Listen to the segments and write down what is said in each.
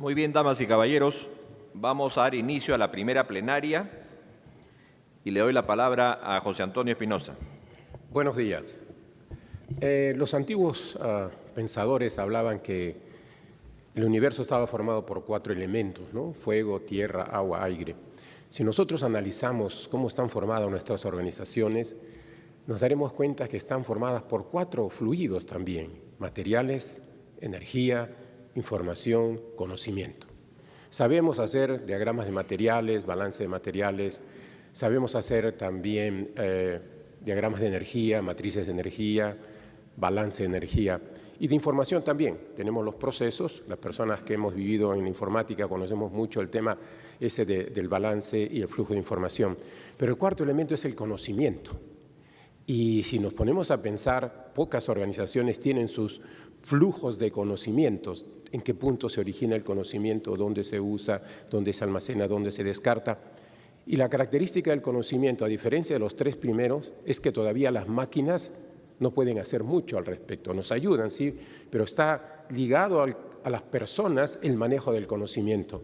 Muy bien, damas y caballeros, vamos a dar inicio a la primera plenaria y le doy la palabra a José Antonio Espinosa. Buenos días. Los antiguos pensadores hablaban que el universo estaba formado por 4 elementos, ¿no? Fuego, tierra, agua, aire. Si nosotros analizamos cómo están formadas nuestras organizaciones, nos daremos cuenta que están formadas por 4 fluidos también: materiales, energía, información, conocimiento. Sabemos hacer diagramas de materiales, balance de materiales, sabemos hacer también diagramas de energía, matrices de energía, balance de energía y de información también. Tenemos los procesos, las personas que hemos vivido en informática conocemos mucho el tema ese del balance y el flujo de información. Pero el cuarto elemento es el conocimiento. Y si nos ponemos a pensar, pocas organizaciones tienen sus flujos de conocimientos, en qué punto se origina el conocimiento, dónde se usa, dónde se almacena, dónde se descarta. Y la característica del conocimiento, a diferencia de los 3 primeros, es que todavía las máquinas no pueden hacer mucho al respecto. Nos ayudan, sí, pero está ligado a las personas el manejo del conocimiento.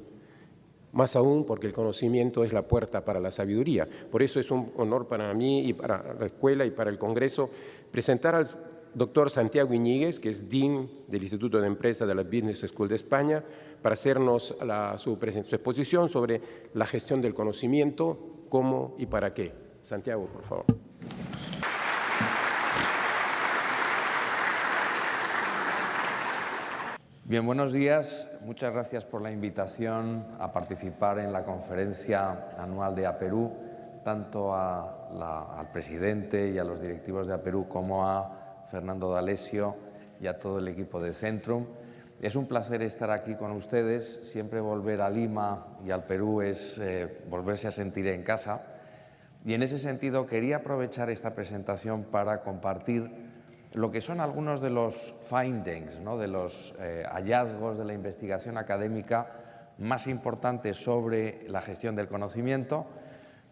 Más aún porque el conocimiento es la puerta para la sabiduría. Por eso es un honor para mí y para la escuela y para el Congreso presentar al doctor Santiago Iñiguez, que es Dean del Instituto de Empresa de la Business School de España, para hacernos su exposición sobre la gestión del conocimiento, cómo y para qué. Santiago, por favor. Bien, buenos días. Muchas gracias por la invitación a participar en la conferencia anual de APERU, tanto al presidente y a los directivos de APERU como a Fernando D'Alessio y a todo el equipo de Centrum. Es un placer estar aquí con ustedes. Siempre volver a Lima y al Perú es volverse a sentir en casa. Y en ese sentido quería aprovechar esta presentación para compartir lo que son algunos de los findings, ¿no?, de los hallazgos de la investigación académica más importantes sobre la gestión del conocimiento,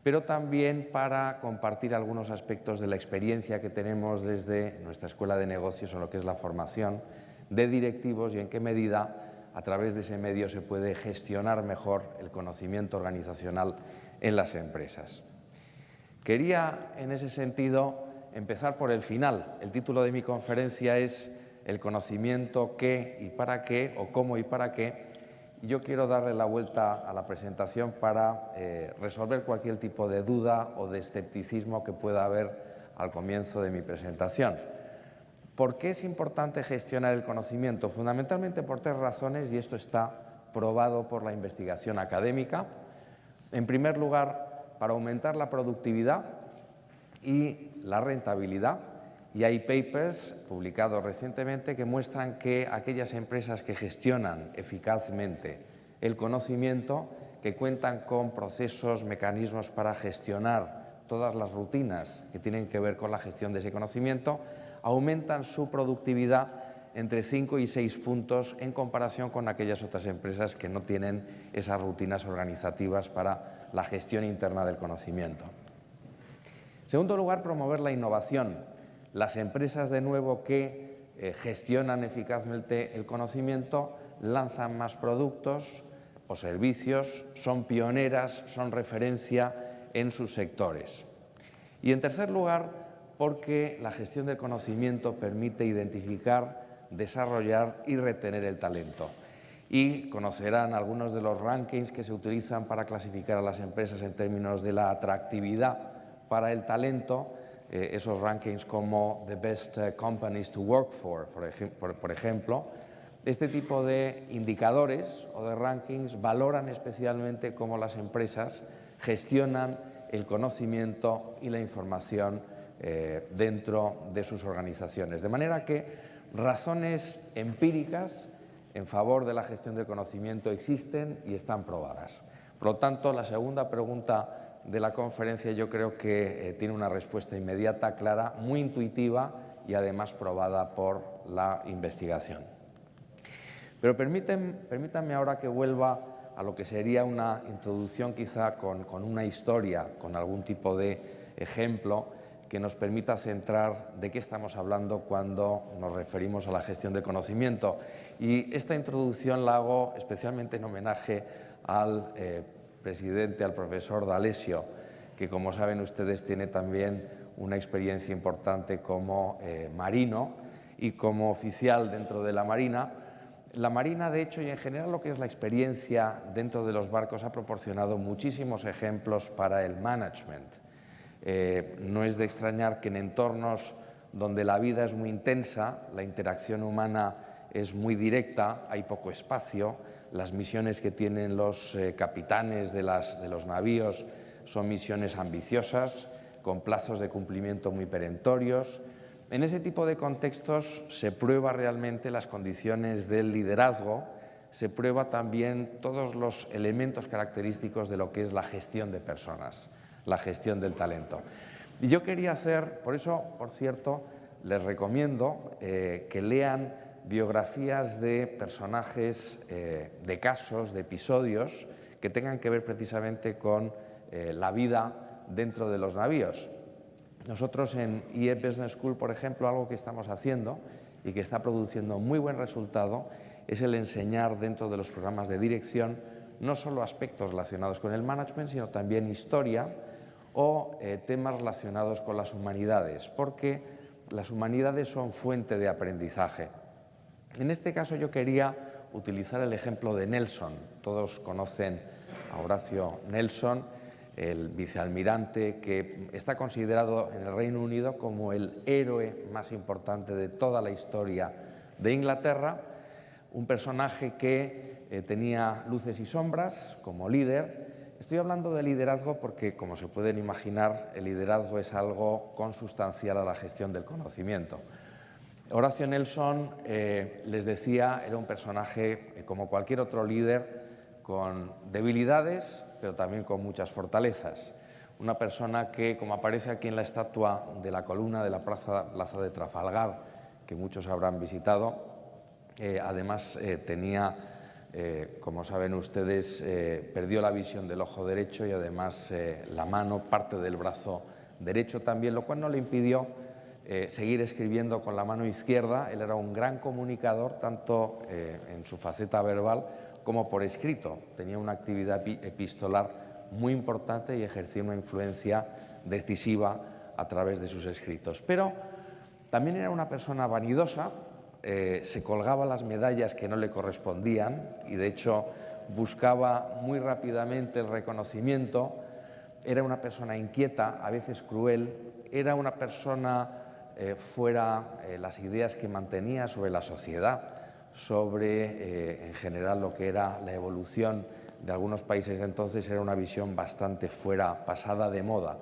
pero también para compartir algunos aspectos de la experiencia que tenemos desde nuestra Escuela de Negocios en lo que es la formación de directivos y en qué medida a través de ese medio se puede gestionar mejor el conocimiento organizacional en las empresas. Quería, en ese sentido, empezar por el final. El título de mi conferencia es El conocimiento, qué y para qué, o cómo y para qué. Yo quiero darle la vuelta a la presentación para resolver cualquier tipo de duda o de escepticismo que pueda haber al comienzo de mi presentación. ¿Por qué es importante gestionar el conocimiento? Fundamentalmente por 3 razones, y esto está probado por la investigación académica. En primer lugar, para aumentar la productividad y la rentabilidad. Y hay papers publicados recientemente que muestran que aquellas empresas que gestionan eficazmente el conocimiento, que cuentan con procesos, mecanismos para gestionar todas las rutinas que tienen que ver con la gestión de ese conocimiento, aumentan su productividad entre 5 y 6 puntos en comparación con aquellas otras empresas que no tienen esas rutinas organizativas para la gestión interna del conocimiento. En segundo lugar, promover la innovación. Las empresas, de nuevo, que gestionan eficazmente el conocimiento lanzan más productos o servicios, son pioneras, son referencia en sus sectores. Y en tercer lugar, porque la gestión del conocimiento permite identificar, desarrollar y retener el talento. Y conocerán algunos de los rankings que se utilizan para clasificar a las empresas en términos de la atractividad para el talento, esos rankings como The Best Companies to Work For, por ejemplo. Este tipo de indicadores o de rankings valoran especialmente cómo las empresas gestionan el conocimiento y la información dentro de sus organizaciones. De manera que razones empíricas en favor de la gestión del conocimiento existen y están probadas. Por lo tanto, la segunda pregunta de la conferencia yo creo que tiene una respuesta inmediata, clara, muy intuitiva y además probada por la investigación. Pero permítanme ahora que vuelva a lo que sería una introducción quizá con una historia, con algún tipo de ejemplo que nos permita centrar de qué estamos hablando cuando nos referimos a la gestión del conocimiento. Y esta introducción la hago especialmente en homenaje al presidente, al profesor D'Alessio, que, como saben ustedes, tiene también una experiencia importante como marino y como oficial dentro de la Marina. La Marina, de hecho, y en general lo que es la experiencia dentro de los barcos, ha proporcionado muchísimos ejemplos para el management. No es de extrañar que en entornos donde la vida es muy intensa, la interacción humana es muy directa, hay poco espacio, las misiones que tienen los capitanes de los navíos son misiones ambiciosas, con plazos de cumplimiento muy perentorios. En ese tipo de contextos se prueba realmente las condiciones del liderazgo, se prueba también todos los elementos característicos de lo que es la gestión de personas, la gestión del talento. Y yo quería hacer, por eso, por cierto, les recomiendo que lean biografías de personajes, de casos, de episodios que tengan que ver precisamente con la vida dentro de los navíos. Nosotros en IE Business School, por ejemplo, algo que estamos haciendo y que está produciendo muy buen resultado es el enseñar dentro de los programas de dirección no solo aspectos relacionados con el management, sino también historia o temas relacionados con las humanidades, porque las humanidades son fuente de aprendizaje. En este caso yo quería utilizar el ejemplo de Nelson. Todos conocen a Horatio Nelson, el vicealmirante que está considerado en el Reino Unido como el héroe más importante de toda la historia de Inglaterra, un personaje que tenía luces y sombras como líder. Estoy hablando de liderazgo porque, como se pueden imaginar, el liderazgo es algo consustancial a la gestión del conocimiento. Horatio Nelson, les decía, era un personaje como cualquier otro líder, con debilidades, pero también con muchas fortalezas. Una persona que, como aparece aquí en la estatua de la columna de la plaza de Trafalgar, que muchos habrán visitado, además tenía, como saben ustedes, perdió la visión del ojo derecho y además la mano, parte del brazo derecho también, lo cual no le impidió seguir escribiendo con la mano izquierda. Él era un gran comunicador, tanto en su faceta verbal como por escrito. Tenía una actividad epistolar muy importante y ejercía una influencia decisiva a través de sus escritos. Pero también era una persona vanidosa, se colgaba las medallas que no le correspondían y, de hecho, buscaba muy rápidamente el reconocimiento. Era una persona inquieta, a veces cruel, era una persona fuera las ideas que mantenía sobre la sociedad, sobre en general lo que era la evolución de algunos países de entonces, era una visión bastante fuera, pasada de moda.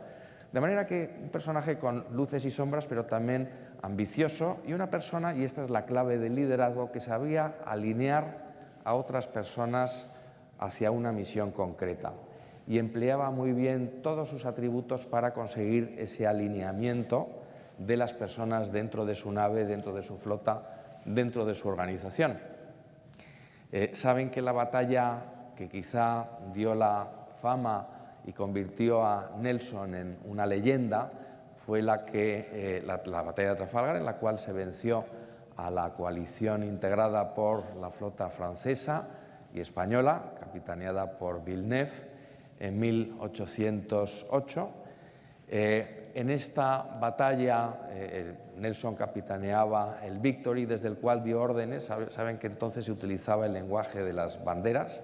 De manera que un personaje con luces y sombras, pero también ambicioso, y una persona, y esta es la clave del liderazgo, que sabía alinear a otras personas hacia una misión concreta y empleaba muy bien todos sus atributos para conseguir ese alineamiento de las personas dentro de su nave, dentro de su flota, dentro de su organización. Saben que la batalla que quizá dio la fama y convirtió a Nelson en una leyenda fue la batalla de Trafalgar, en la cual se venció a la coalición integrada por la flota francesa y española, capitaneada por Villeneuve, en 1808. En esta batalla Nelson capitaneaba el Victory, desde el cual dio órdenes. Saben que entonces se utilizaba el lenguaje de las banderas,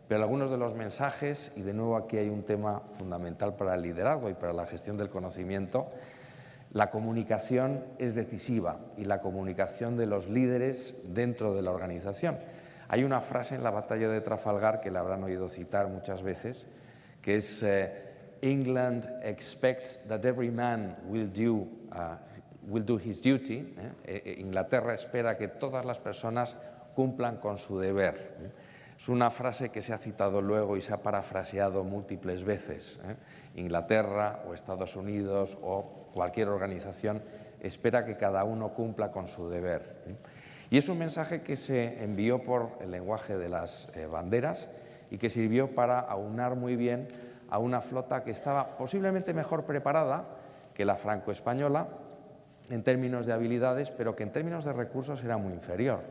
pero algunos de los mensajes, y de nuevo aquí hay un tema fundamental para el liderazgo y para la gestión del conocimiento, la comunicación es decisiva, y la comunicación de los líderes dentro de la organización. Hay una frase en la batalla de Trafalgar que la habrán oído citar muchas veces, que es England expects that every man will do his duty. Inglaterra espera que todas las personas cumplan con su deber. Es una frase que se ha citado luego y se ha parafraseado múltiples veces. Inglaterra o Estados Unidos o cualquier organización espera que cada uno cumpla con su deber. Y es un mensaje que se envió por el lenguaje de las banderas y que sirvió para aunar muy bien a una flota que estaba posiblemente mejor preparada que la franco-española en términos de habilidades, pero que en términos de recursos era muy inferior.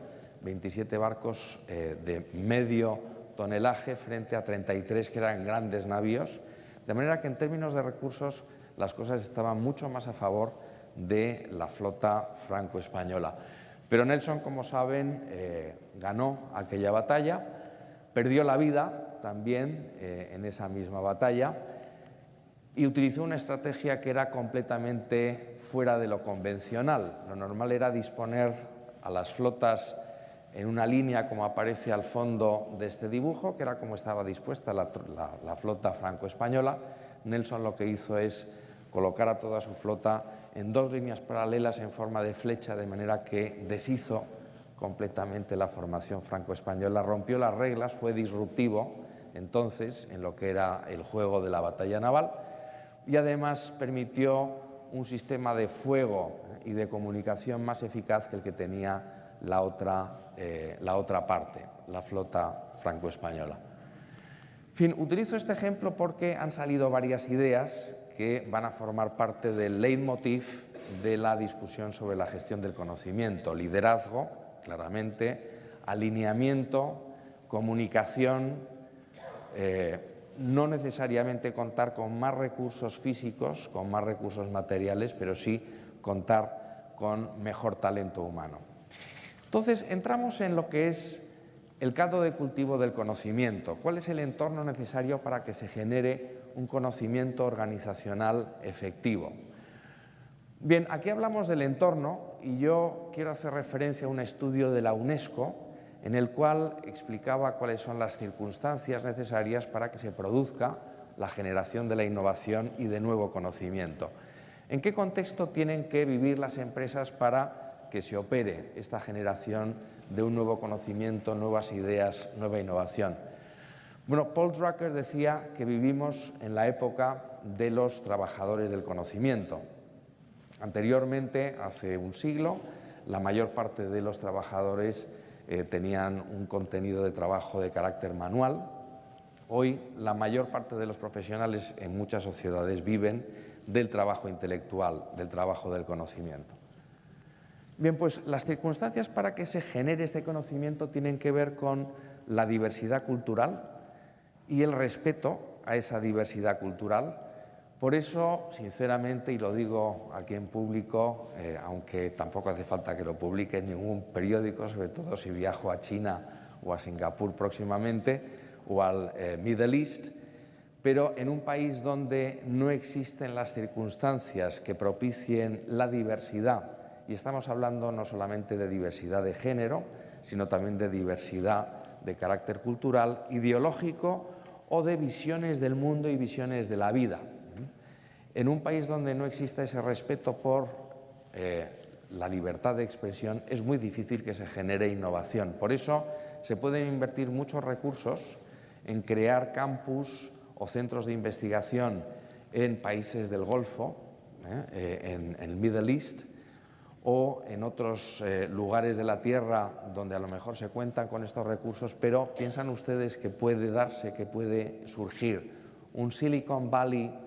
27 barcos de medio tonelaje frente a 33 que eran grandes navíos, de manera que en términos de recursos las cosas estaban mucho más a favor de la flota franco-española. Pero Nelson, como saben, ganó aquella batalla, perdió la vida también en esa misma batalla y utilizó una estrategia que era completamente fuera de lo convencional. Lo normal era disponer a las flotas en una línea como aparece al fondo de este dibujo, que era como estaba dispuesta la flota franco-española. Nelson lo que hizo es colocar a toda su flota en dos líneas paralelas en forma de flecha, de manera que deshizo completamente la formación franco-española, rompió las reglas, fue disruptivo entonces en lo que era el juego de la batalla naval y además permitió un sistema de fuego y de comunicación más eficaz que el que tenía la otra parte, la flota franco-española. En fin, utilizo este ejemplo porque han salido varias ideas que van a formar parte del leitmotiv de la discusión sobre la gestión del conocimiento. Liderazgo, claramente, alineamiento, comunicación, no necesariamente contar con más recursos físicos, con más recursos materiales, pero sí contar con mejor talento humano. Entonces, entramos en lo que es el caldo de cultivo del conocimiento. ¿Cuál es el entorno necesario para que se genere un conocimiento organizacional efectivo? Bien, aquí hablamos del entorno y yo quiero hacer referencia a un estudio de la UNESCO en el cual explicaba cuáles son las circunstancias necesarias para que se produzca la generación de la innovación y de nuevo conocimiento. ¿En qué contexto tienen que vivir las empresas para que se opere esta generación de un nuevo conocimiento, nuevas ideas, nueva innovación? Bueno, Paul Drucker decía que vivimos en la época de los trabajadores del conocimiento. Anteriormente, hace un siglo, la mayor parte de los trabajadores tenían un contenido de trabajo de carácter manual. Hoy, la mayor parte de los profesionales en muchas sociedades viven del trabajo intelectual, del trabajo del conocimiento. Bien, pues las circunstancias para que se genere este conocimiento tienen que ver con la diversidad cultural y el respeto a esa diversidad cultural. Por eso, sinceramente, y lo digo aquí en público, aunque tampoco hace falta que lo publique en ningún periódico, sobre todo si viajo a China o a Singapur próximamente, o al Middle East, pero en un país donde no existen las circunstancias que propicien la diversidad, y estamos hablando no solamente de diversidad de género, sino también de diversidad de carácter cultural, ideológico o de visiones del mundo y visiones de la vida. En un país donde no exista ese respeto por la libertad de expresión, es muy difícil que se genere innovación. Por eso se pueden invertir muchos recursos en crear campus o centros de investigación en países del Golfo, en el Middle East, o en otros lugares de la Tierra donde a lo mejor se cuentan con estos recursos, pero ¿piensan ustedes que puede darse, que puede surgir un Silicon Valley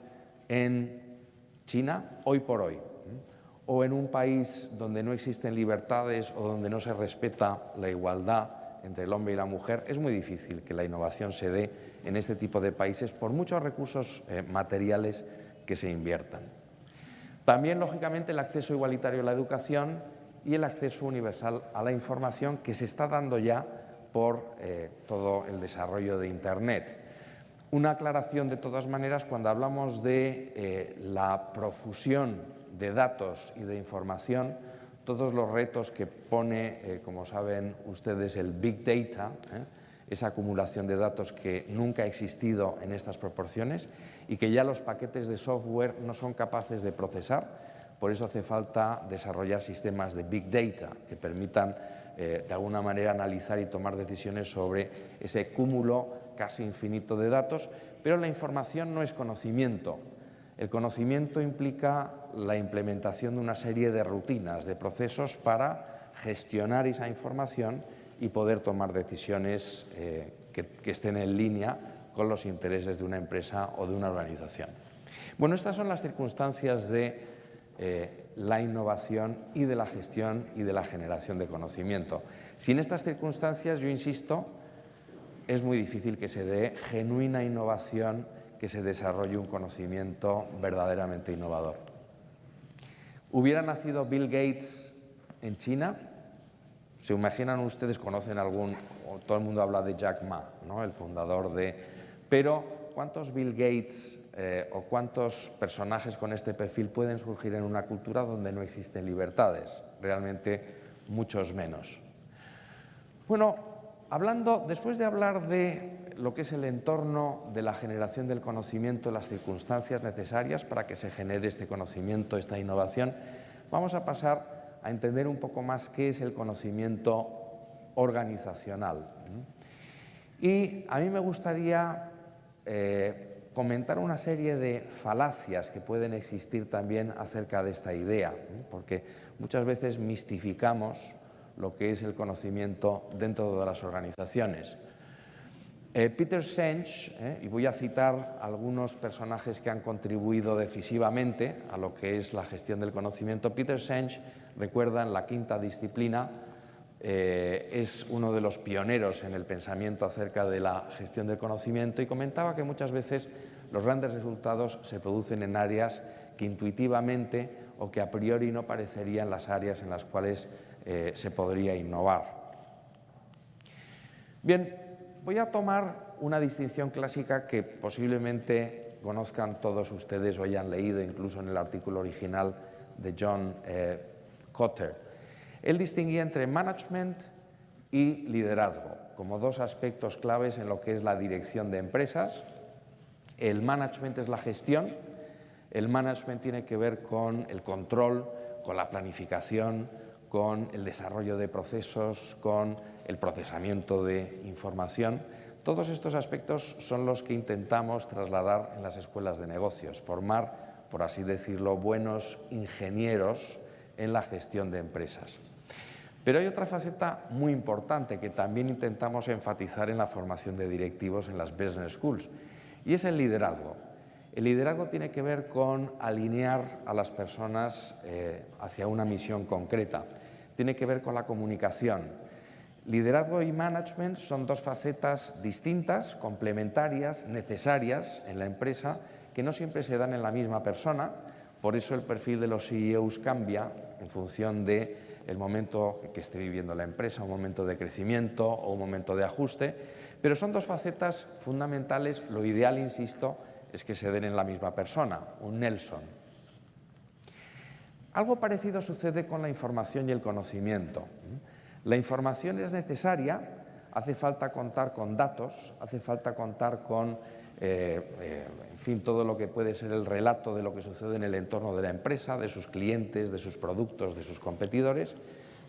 en China hoy por hoy? ¿O en un país donde no existen libertades o donde no se respeta la igualdad entre el hombre y la mujer? Es muy difícil que la innovación se dé en este tipo de países por muchos recursos materiales que se inviertan. También, lógicamente, el acceso igualitario a la educación y el acceso universal a la información que se está dando ya por todo el desarrollo de Internet. Una aclaración, de todas maneras, cuando hablamos de la profusión de datos y de información, todos los retos que pone, como saben ustedes, el Big Data, esa acumulación de datos que nunca ha existido en estas proporciones y que ya los paquetes de software no son capaces de procesar. Por eso hace falta desarrollar sistemas de Big Data que permitan, de alguna manera, analizar y tomar decisiones sobre ese cúmulo casi infinito de datos, pero la información no es conocimiento. El conocimiento implica la implementación de una serie de rutinas, de procesos para gestionar esa información y poder tomar decisiones que estén en línea con los intereses de una empresa o de una organización. Bueno, estas son las circunstancias de la innovación y de la gestión y de la generación de conocimiento. Sin estas circunstancias, yo insisto, es muy difícil que se dé genuina innovación, que se desarrolle un conocimiento verdaderamente innovador. ¿Hubiera nacido Bill Gates en China? ¿Se imaginan ustedes, conocen algún, todo el mundo habla de Jack Ma, ¿no?, el fundador de... Pero, ¿cuántos Bill Gates o cuántos personajes con este perfil pueden surgir en una cultura donde no existen libertades? Realmente muchos menos. Bueno, después de hablar de lo que es el entorno de la generación del conocimiento, las circunstancias necesarias para que se genere este conocimiento, esta innovación, vamos a pasar a entender un poco más qué es el conocimiento organizacional. Y a mí me gustaría comentar una serie de falacias que pueden existir también acerca de esta idea, porque muchas veces mistificamos lo que es el conocimiento dentro de las organizaciones. Peter Senge, y voy a citar algunos personajes que han contribuido decisivamente a lo que es la gestión del conocimiento. Peter Senge, recuerdan, la quinta disciplina, es uno de los pioneros en el pensamiento acerca de la gestión del conocimiento y comentaba que muchas veces los grandes resultados se producen en áreas que intuitivamente o que a priori no parecerían las áreas en las cuales se podría innovar. Bien, voy a tomar una distinción clásica que posiblemente conozcan todos ustedes o hayan leído incluso en el artículo original de John Kotter. Él distinguía entre management y liderazgo como dos aspectos claves en lo que es la dirección de empresas. El management es la gestión, el management tiene que ver con el control, con la planificación, con el desarrollo de procesos, con el procesamiento de información. Todos estos aspectos son los que intentamos trasladar en las escuelas de negocios, formar, por así decirlo, buenos ingenieros en la gestión de empresas. Pero hay otra faceta muy importante que también intentamos enfatizar en la formación de directivos en las business schools, y es el liderazgo. El liderazgo tiene que ver con alinear a las personas hacia una misión concreta, tiene que ver con la comunicación. Liderazgo y management son dos facetas distintas, complementarias, necesarias en la empresa, que no siempre se dan en la misma persona. Por eso el perfil de los CEOs cambia en función del momento que esté viviendo la empresa, un momento de crecimiento o un momento de ajuste, pero son dos facetas fundamentales. Lo ideal, insisto, es que se den en la misma persona, un Nelson. Algo parecido sucede con la información y el conocimiento. La información es necesaria, hace falta contar con datos, hace falta contar con en fin, todo lo que puede ser el relato de lo que sucede en el entorno de la empresa, de sus clientes, de sus productos, de sus competidores,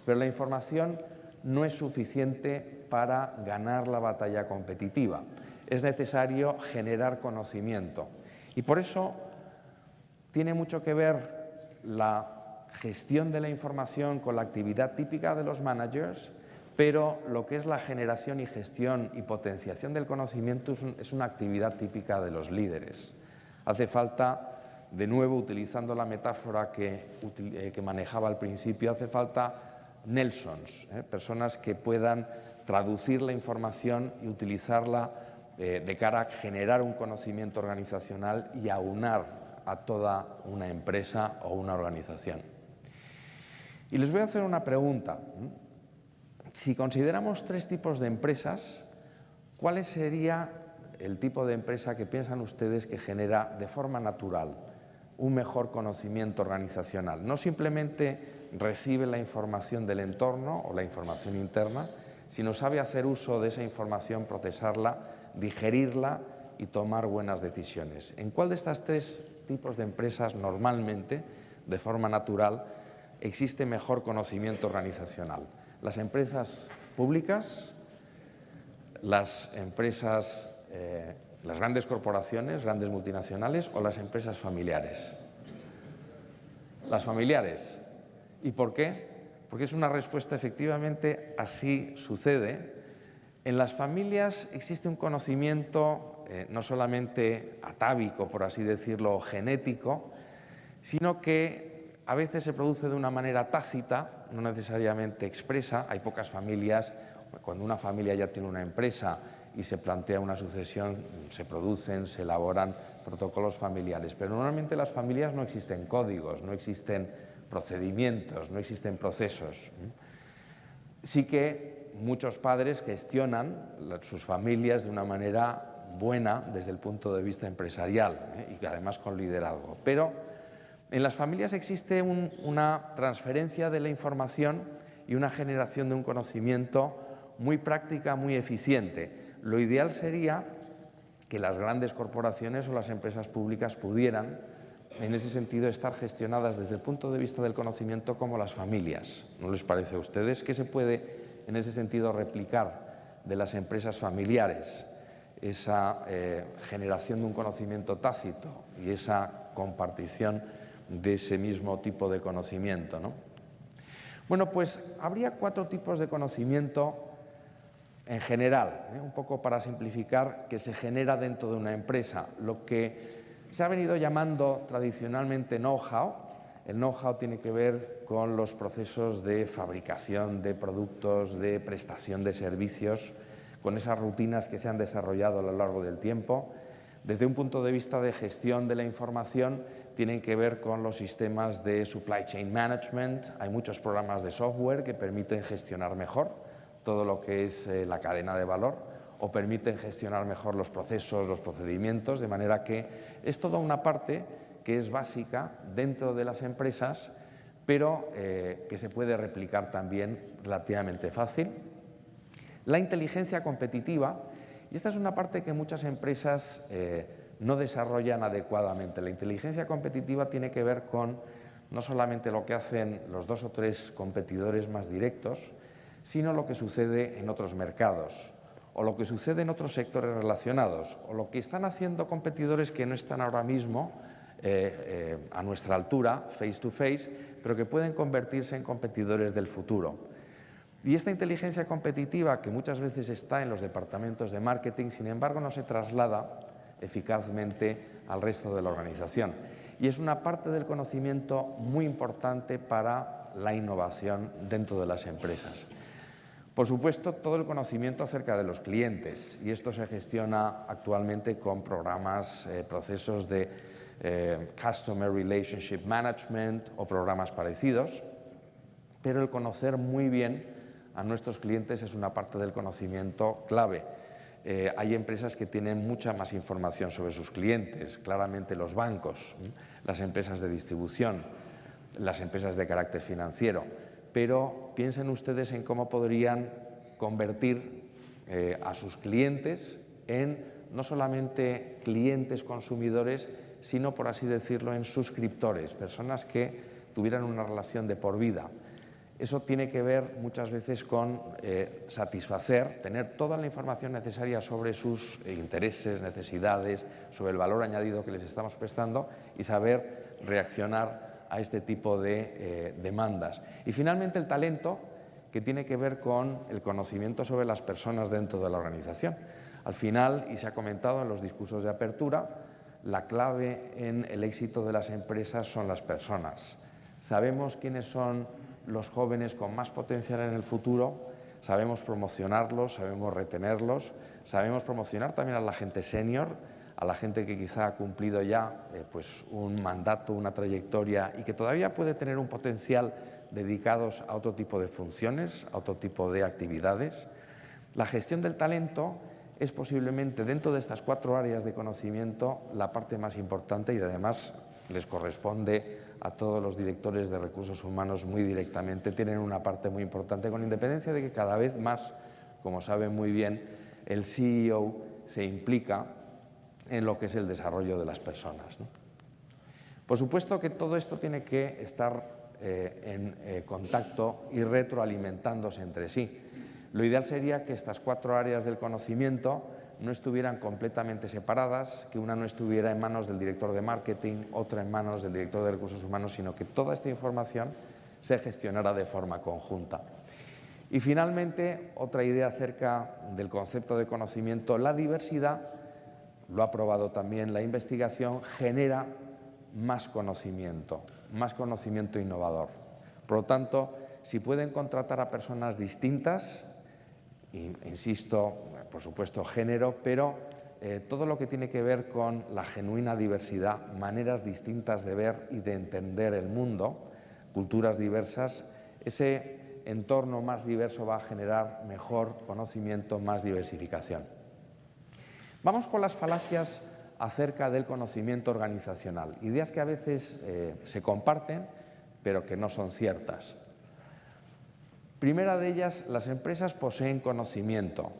pero la información no es suficiente para ganar la batalla competitiva. Es necesario generar conocimiento y por eso tiene mucho que ver la gestión de la información con la actividad típica de los managers, pero lo que es la generación y gestión y potenciación del conocimiento es una actividad típica de los líderes. Hace falta, de nuevo, utilizando la metáfora que manejaba al principio, hace falta Nelsons, personas que puedan traducir la información y utilizarla de cara a generar un conocimiento organizacional y aunar a toda una empresa o una organización. Y les voy a hacer una pregunta. Si consideramos tres tipos de empresas, ¿cuál sería el tipo de empresa que piensan ustedes que genera de forma natural un mejor conocimiento organizacional? No simplemente recibe la información del entorno o la información interna, sino sabe hacer uso de esa información, procesarla, digerirla y tomar buenas decisiones. ¿En cuál de estas tres tipos de empresas normalmente, de forma natural, existe mejor conocimiento organizacional? Las empresas públicas, las empresas, las grandes corporaciones, grandes multinacionales o las empresas familiares. Las familiares. ¿Y por qué? Porque es una respuesta, efectivamente, así sucede. En las familias existe un conocimiento no solamente atávico, por así decirlo, genético, sino que a veces se produce de una manera tácita, no necesariamente expresa. Hay pocas familias, cuando una familia ya tiene una empresa y se plantea una sucesión, se producen, se elaboran protocolos familiares, pero normalmente en las familias no existen códigos, no existen procedimientos, no existen procesos. Sí que muchos padres gestionan sus familias de una manera buena desde el punto de vista empresarial y además con liderazgo, pero en las familias existe una transferencia de la información y una generación de un conocimiento muy práctica, muy eficiente. Lo ideal sería que las grandes corporaciones o las empresas públicas pudieran, en ese sentido, estar gestionadas desde el punto de vista del conocimiento como las familias. ¿No les parece a ustedes? ¿Qué se puede, en ese sentido, replicar de las empresas familiares? Esa generación de un conocimiento tácito y esa compartición de ese mismo tipo de conocimiento, ¿no? Bueno, pues habría 4 tipos de conocimiento en general, un poco para simplificar, que se genera dentro de una empresa. Lo que se ha venido llamando tradicionalmente know-how. El know-how tiene que ver con los procesos de fabricación de productos, de prestación de servicios, con esas rutinas que se han desarrollado a lo largo del tiempo. Desde un punto de vista de gestión de la información, tienen que ver con los sistemas de supply chain management. Hay muchos programas de software que permiten gestionar mejor todo lo que es la cadena de valor, o permiten gestionar mejor los procesos, los procedimientos, de manera que es toda una parte que es básica dentro de las empresas, pero que se puede replicar también relativamente fácil. La inteligencia competitiva, y esta es una parte que muchas empresas no desarrollan adecuadamente. La inteligencia competitiva tiene que ver con no solamente lo que hacen los 2 o 3 competidores más directos, sino lo que sucede en otros mercados, o lo que sucede en otros sectores relacionados, o lo que están haciendo competidores que no están ahora mismo a nuestra altura, face to face, pero que pueden convertirse en competidores del futuro. Y esta inteligencia competitiva, que muchas veces está en los departamentos de marketing, sin embargo, no se traslada eficazmente al resto de la organización. Y es una parte del conocimiento muy importante para la innovación dentro de las empresas. Por supuesto, todo el conocimiento acerca de los clientes, y esto se gestiona actualmente con programas, procesos de Customer Relationship Management o programas parecidos, pero el conocer muy bien a nuestros clientes es una parte del conocimiento clave. Hay empresas que tienen mucha más información sobre sus clientes, claramente los bancos, las empresas de distribución, las empresas de carácter financiero, pero piensen ustedes en cómo podrían convertir a sus clientes en no solamente clientes consumidores, sino, por así decirlo, en suscriptores, personas que tuvieran una relación de por vida. Eso tiene que ver muchas veces con satisfacer, tener toda la información necesaria sobre sus intereses, necesidades, sobre el valor añadido que les estamos prestando y saber reaccionar a este tipo de demandas. Y finalmente el talento, que tiene que ver con el conocimiento sobre las personas dentro de la organización. Al final, y se ha comentado en los discursos de apertura, la clave en el éxito de las empresas son las personas. Sabemos quiénes son los jóvenes con más potencial en el futuro, sabemos promocionarlos, sabemos retenerlos, sabemos promocionar también a la gente senior, a la gente que quizá ha cumplido ya pues un mandato, una trayectoria y que todavía puede tener un potencial dedicados a otro tipo de funciones, a otro tipo de actividades. La gestión del talento es posiblemente, dentro de estas 4 áreas de conocimiento, la parte más importante y además les corresponde a todos los directores de recursos humanos muy directamente, tienen una parte muy importante, con independencia de que cada vez más, como saben muy bien, el CEO se implica en lo que es el desarrollo de las personas, ¿no? Por supuesto que todo esto tiene que estar en contacto y retroalimentándose entre sí. Lo ideal sería que estas 4 áreas del conocimiento no estuvieran completamente separadas, que una no estuviera en manos del director de marketing, otra en manos del director de recursos humanos, sino que toda esta información se gestionara de forma conjunta. Y finalmente, otra idea acerca del concepto de conocimiento, la diversidad, lo ha probado también la investigación, genera más conocimiento innovador. Por lo tanto, si pueden contratar a personas distintas, insisto, por supuesto género, pero todo lo que tiene que ver con la genuina diversidad, maneras distintas de ver y de entender el mundo, culturas diversas, ese entorno más diverso va a generar mejor conocimiento, más diversificación. Vamos con las falacias acerca del conocimiento organizacional, ideas que a veces se comparten, pero que no son ciertas. Primera de ellas, las empresas poseen conocimiento.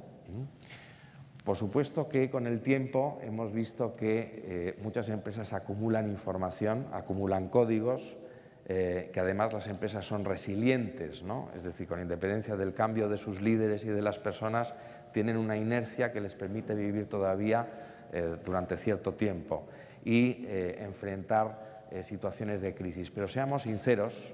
Por supuesto que con el tiempo hemos visto que muchas empresas acumulan información, acumulan códigos, que además las empresas son resilientes, ¿no? Es decir, con independencia del cambio de sus líderes y de las personas, tienen una inercia que les permite vivir todavía durante cierto tiempo y enfrentar situaciones de crisis. Pero seamos sinceros,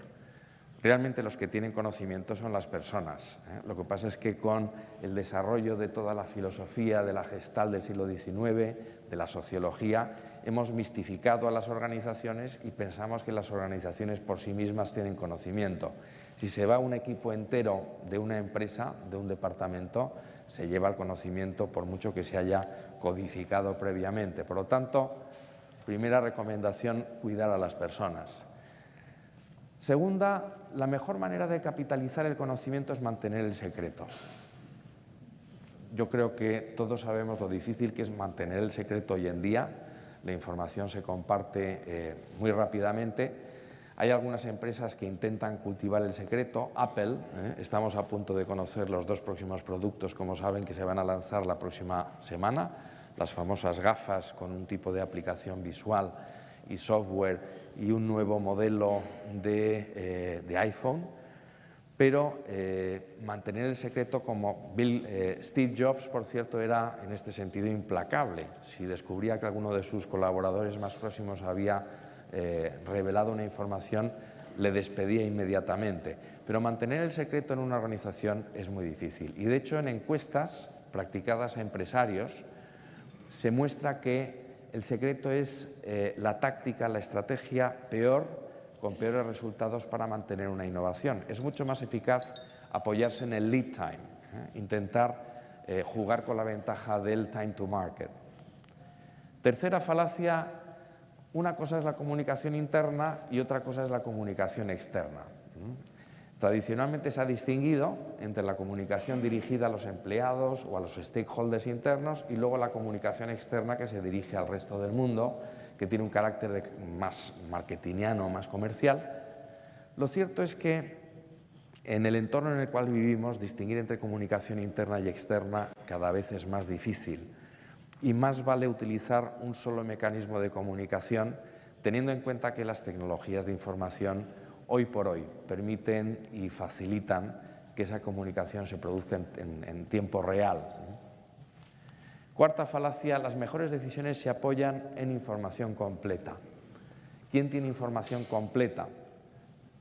realmente los que tienen conocimiento son las personas. Lo que pasa es que con el desarrollo de toda la filosofía de la Gestalt del siglo XIX, de la sociología, hemos mistificado a las organizaciones y pensamos que las organizaciones por sí mismas tienen conocimiento. Si se va un equipo entero de una empresa, de un departamento, se lleva el conocimiento por mucho que se haya codificado previamente. Por lo tanto, primera recomendación, cuidar a las personas. Segunda, la mejor manera de capitalizar el conocimiento es mantener el secreto. Yo creo que todos sabemos lo difícil que es mantener el secreto hoy en día. La información se comparte muy rápidamente. Hay algunas empresas que intentan cultivar el secreto. Apple, estamos a punto de conocer los 2 próximos productos, como saben, que se van a lanzar la próxima semana. Las famosas gafas con un tipo de aplicación visual y software y un nuevo modelo de iPhone, pero mantener el secreto, como Steve Jobs, por cierto, era en este sentido implacable. Si descubría que alguno de sus colaboradores más próximos había revelado una información, le despedía inmediatamente. Pero mantener el secreto en una organización es muy difícil. Y de hecho, en encuestas practicadas a empresarios, se muestra que el secreto es la táctica, la estrategia con peores resultados para mantener una innovación. Es mucho más eficaz apoyarse en el lead time, intentar jugar con la ventaja del time to market. Tercera falacia, una cosa es la comunicación interna y otra cosa es la comunicación externa. Tradicionalmente se ha distinguido entre la comunicación dirigida a los empleados o a los stakeholders internos y luego la comunicación externa que se dirige al resto del mundo, que tiene un carácter más marketingiano, más comercial. Lo cierto es que en el entorno en el cual vivimos, distinguir entre comunicación interna y externa cada vez es más difícil y más vale utilizar un solo mecanismo de comunicación, teniendo en cuenta que las tecnologías de información hoy por hoy permiten y facilitan que esa comunicación se produzca en tiempo real. Cuarta falacia, las mejores decisiones se apoyan en información completa. ¿Quién tiene información completa?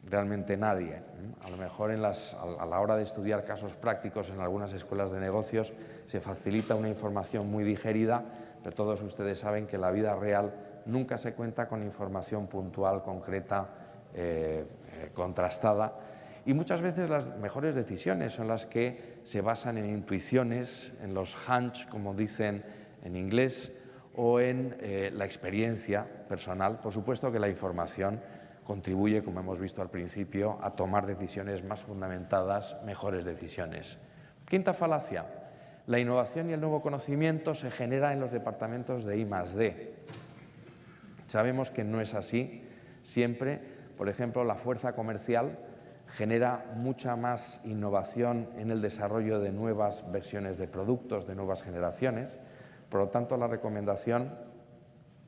Realmente nadie. A lo mejor a la hora de estudiar casos prácticos en algunas escuelas de negocios se facilita una información muy digerida, pero todos ustedes saben que en la vida real nunca se cuenta con información puntual, concreta, contrastada, y muchas veces las mejores decisiones son las que se basan en intuiciones, en los hunch, como dicen en inglés, o en la experiencia personal. Por supuesto que la información contribuye, como hemos visto al principio, a tomar decisiones más fundamentadas, mejores decisiones. Quinta falacia, la innovación y el nuevo conocimiento se genera en los departamentos de I+D. Sabemos que no es así siempre. Por ejemplo, la fuerza comercial genera mucha más innovación en el desarrollo de nuevas versiones de productos, de nuevas generaciones. Por lo tanto, la recomendación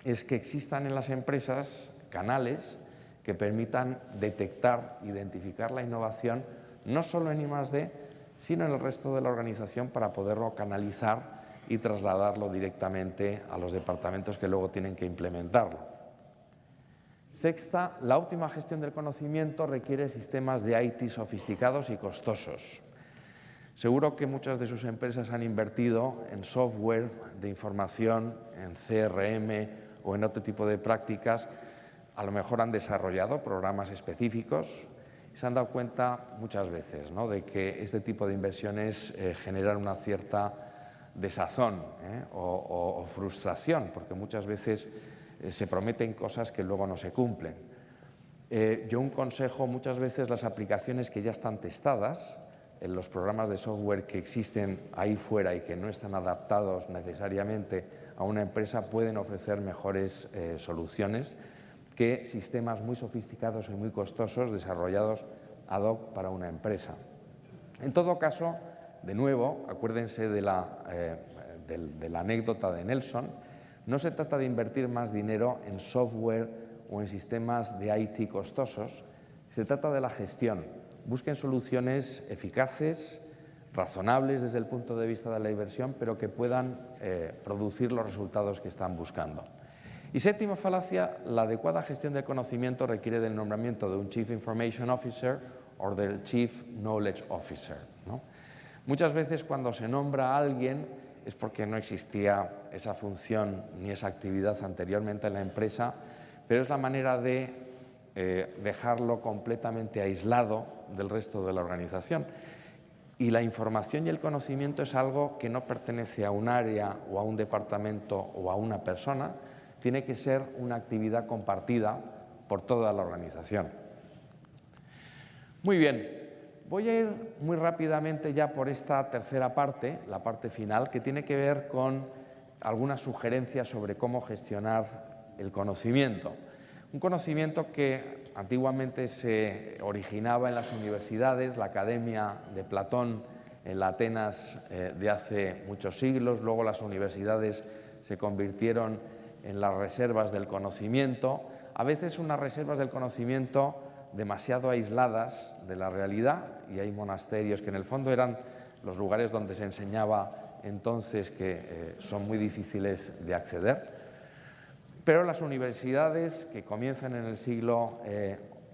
es que existan en las empresas canales que permitan detectar, identificar la innovación, no solo en I+D, sino en el resto de la organización para poderlo canalizar y trasladarlo directamente a los departamentos que luego tienen que implementarlo. Sexta, la óptima gestión del conocimiento requiere sistemas de IT sofisticados y costosos. Seguro que muchas de sus empresas han invertido en software de información, en CRM o en otro tipo de prácticas. A lo mejor han desarrollado programas específicos y se han dado cuenta muchas veces, ¿no?, de que este tipo de inversiones generan una cierta desazón o frustración, porque muchas veces se prometen cosas que luego no se cumplen. Yo un consejo, muchas veces las aplicaciones que ya están testadas, en los programas de software que existen ahí fuera y que no están adaptados necesariamente a una empresa, pueden ofrecer mejores soluciones que sistemas muy sofisticados y muy costosos desarrollados ad hoc para una empresa. En todo caso, de nuevo, acuérdense de la anécdota de Nelson, no se trata de invertir más dinero en software o en sistemas de IT costosos, se trata de la gestión. Busquen soluciones eficaces, razonables desde el punto de vista de la inversión, pero que puedan producir los resultados que están buscando. Y séptima falacia, la adecuada gestión del conocimiento requiere del nombramiento de un Chief Information Officer o del Chief Knowledge Officer, ¿no? Muchas veces cuando se nombra a alguien es porque no existía esa función ni esa actividad anteriormente en la empresa, pero es la manera de dejarlo completamente aislado del resto de la organización. Y la información y el conocimiento es algo que no pertenece a un área o a un departamento o a una persona, tiene que ser una actividad compartida por toda la organización. Muy bien, voy a ir muy rápidamente ya por esta tercera parte, la parte final, que tiene que ver con algunas sugerencias sobre cómo gestionar el conocimiento. Un conocimiento que antiguamente se originaba en las universidades, la Academia de Platón en la Atenas de hace muchos siglos, luego las universidades se convirtieron en las reservas del conocimiento, a veces unas reservas del conocimiento demasiado aisladas de la realidad, y hay monasterios que en el fondo eran los lugares donde se enseñaba entonces que son muy difíciles de acceder. Pero las universidades que comienzan en el siglo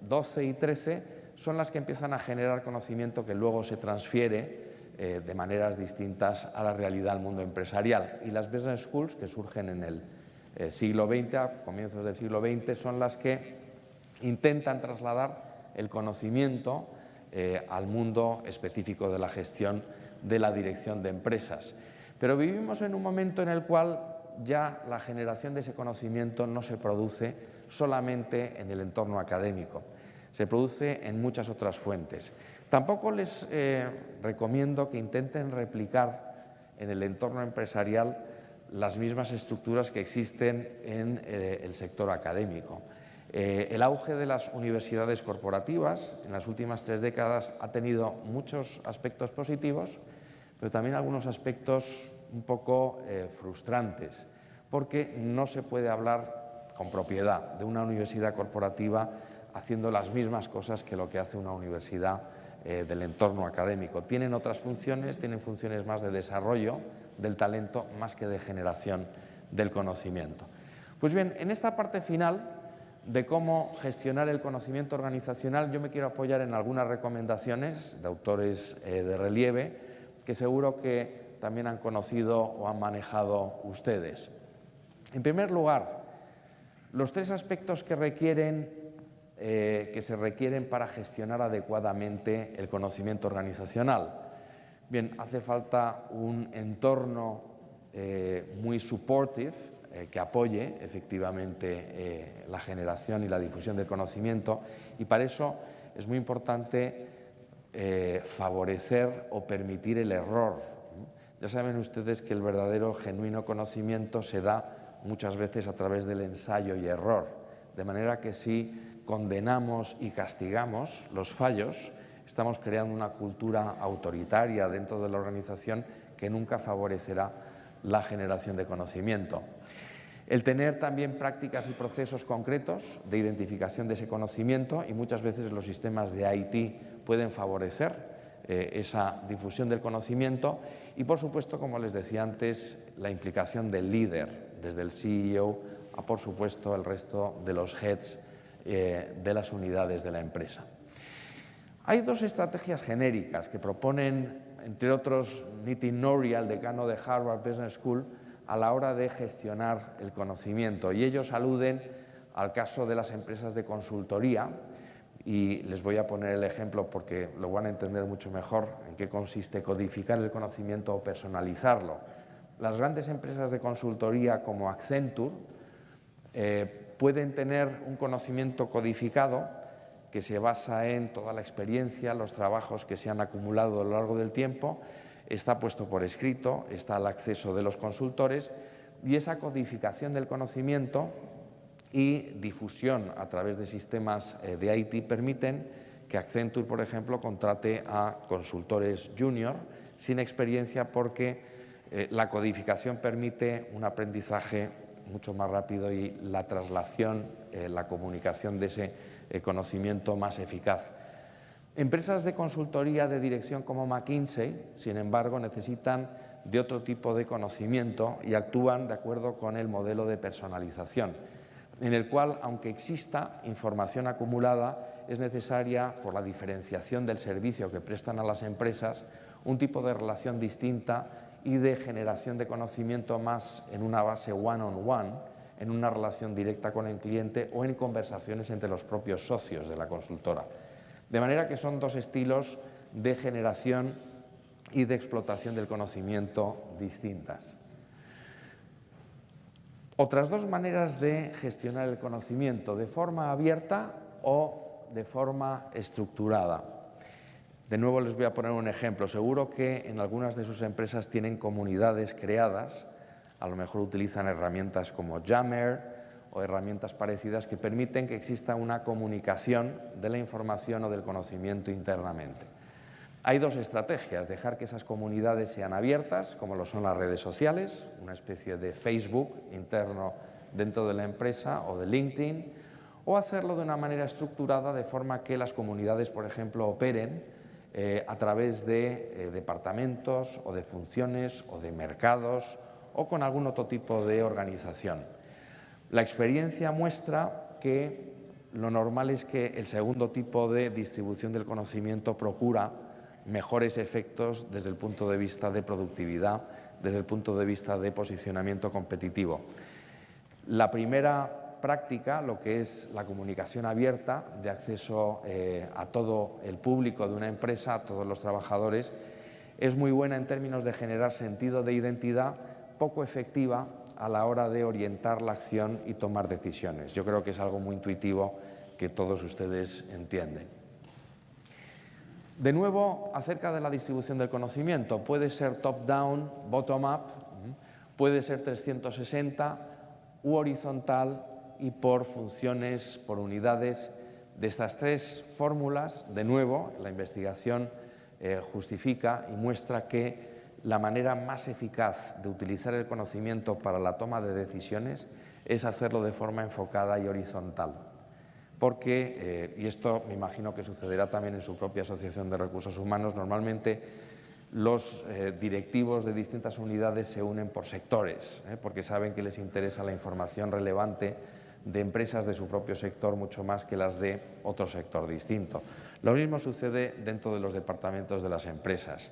XII y XIII son las que empiezan a generar conocimiento que luego se transfiere de maneras distintas a la realidad del mundo empresarial. Y las business schools, que surgen en el siglo XX, a comienzos del siglo XX, son las que intentan trasladar el conocimiento al mundo específico de la gestión de la dirección de empresas. Pero vivimos en un momento en el cual ya la generación de ese conocimiento no se produce solamente en el entorno académico, se produce en muchas otras fuentes. Tampoco les recomiendo que intenten replicar en el entorno empresarial las mismas estructuras que existen en el sector académico. El auge de las universidades corporativas en las últimas 3 décadas ha tenido muchos aspectos positivos, pero también algunos aspectos un poco frustrantes, porque no se puede hablar con propiedad de una universidad corporativa haciendo las mismas cosas que lo que hace una universidad del entorno académico. Tienen otras funciones, tienen funciones más de desarrollo del talento más que de generación del conocimiento. Pues bien, en esta parte final de cómo gestionar el conocimiento organizacional, yo me quiero apoyar en algunas recomendaciones de autores de relieve que seguro que también han conocido o han manejado ustedes. En primer lugar, los 3 aspectos que se requieren para gestionar adecuadamente el conocimiento organizacional. Bien, hace falta un entorno muy supportive, que apoye efectivamente la generación y la difusión del conocimiento, y para eso es muy importante favorecer o permitir el error. Ya saben ustedes que el verdadero, genuino conocimiento se da muchas veces a través del ensayo y error, de manera que si condenamos y castigamos los fallos, estamos creando una cultura autoritaria dentro de la organización que nunca favorecerá la generación de conocimiento. El tener también prácticas y procesos concretos de identificación de ese conocimiento, y muchas veces los sistemas de IT pueden favorecer esa difusión del conocimiento, y por supuesto, como les decía antes, la implicación del líder, desde el CEO a por supuesto el resto de los heads de las unidades de la empresa. Hay 2 estrategias genéricas que proponen entre otros Nitin Nouri, el decano de Harvard Business School, a la hora de gestionar el conocimiento. Y ellos aluden al caso de las empresas de consultoría, y les voy a poner el ejemplo porque lo van a entender mucho mejor en qué consiste codificar el conocimiento o personalizarlo. Las grandes empresas de consultoría como Accenture pueden tener un conocimiento codificado que se basa en toda la experiencia, los trabajos que se han acumulado a lo largo del tiempo, está puesto por escrito, está al acceso de los consultores, y esa codificación del conocimiento y difusión a través de sistemas de IT permiten que Accenture, por ejemplo, contrate a consultores junior sin experiencia, porque la codificación permite un aprendizaje mucho más rápido y la traslación, la comunicación de ese conocimiento más eficaz. Empresas de consultoría de dirección como McKinsey, sin embargo, necesitan de otro tipo de conocimiento y actúan de acuerdo con el modelo de personalización, en el cual, aunque exista información acumulada, es necesaria, por la diferenciación del servicio que prestan a las empresas, un tipo de relación distinta y de generación de conocimiento más en una base one-on-one, en una relación directa con el cliente o en conversaciones entre los propios socios de la consultora. De manera que son dos estilos de generación y de explotación del conocimiento distintas. Otras dos maneras de gestionar el conocimiento, de forma abierta o de forma estructurada. De nuevo les voy a poner un ejemplo. Seguro que en algunas de sus empresas tienen comunidades creadas, a lo mejor utilizan herramientas como Yammer o herramientas parecidas que permiten que exista una comunicación de la información o del conocimiento internamente. Hay dos estrategias: dejar que esas comunidades sean abiertas, como lo son las redes sociales, una especie de Facebook interno dentro de la empresa o de LinkedIn, o hacerlo de una manera estructurada, de forma que las comunidades, por ejemplo, operen a través de departamentos o de funciones o de mercados o con algún otro tipo de organización. La experiencia muestra que lo normal es que el segundo tipo de distribución del conocimiento procura mejores efectos desde el punto de vista de productividad, desde el punto de vista de posicionamiento competitivo. La primera práctica, lo que es la comunicación abierta, de acceso a todo el público de una empresa, a todos los trabajadores, es muy buena en términos de generar sentido de identidad, poco efectiva a la hora de orientar la acción y tomar decisiones. Yo creo que es algo muy intuitivo que todos ustedes entienden. De nuevo, acerca de la distribución del conocimiento, puede ser top-down, bottom-up, puede ser 360 u horizontal y por funciones, por unidades. De estas tres fórmulas, de nuevo, la investigación justifica y muestra que la manera más eficaz de utilizar el conocimiento para la toma de decisiones es hacerlo de forma enfocada y horizontal. Porque, y esto me imagino que sucederá también en su propia asociación de recursos humanos, normalmente los directivos de distintas unidades se unen por sectores, porque saben que les interesa la información relevante de empresas de su propio sector mucho más que las de otro sector distinto. Lo mismo sucede dentro de los departamentos de las empresas.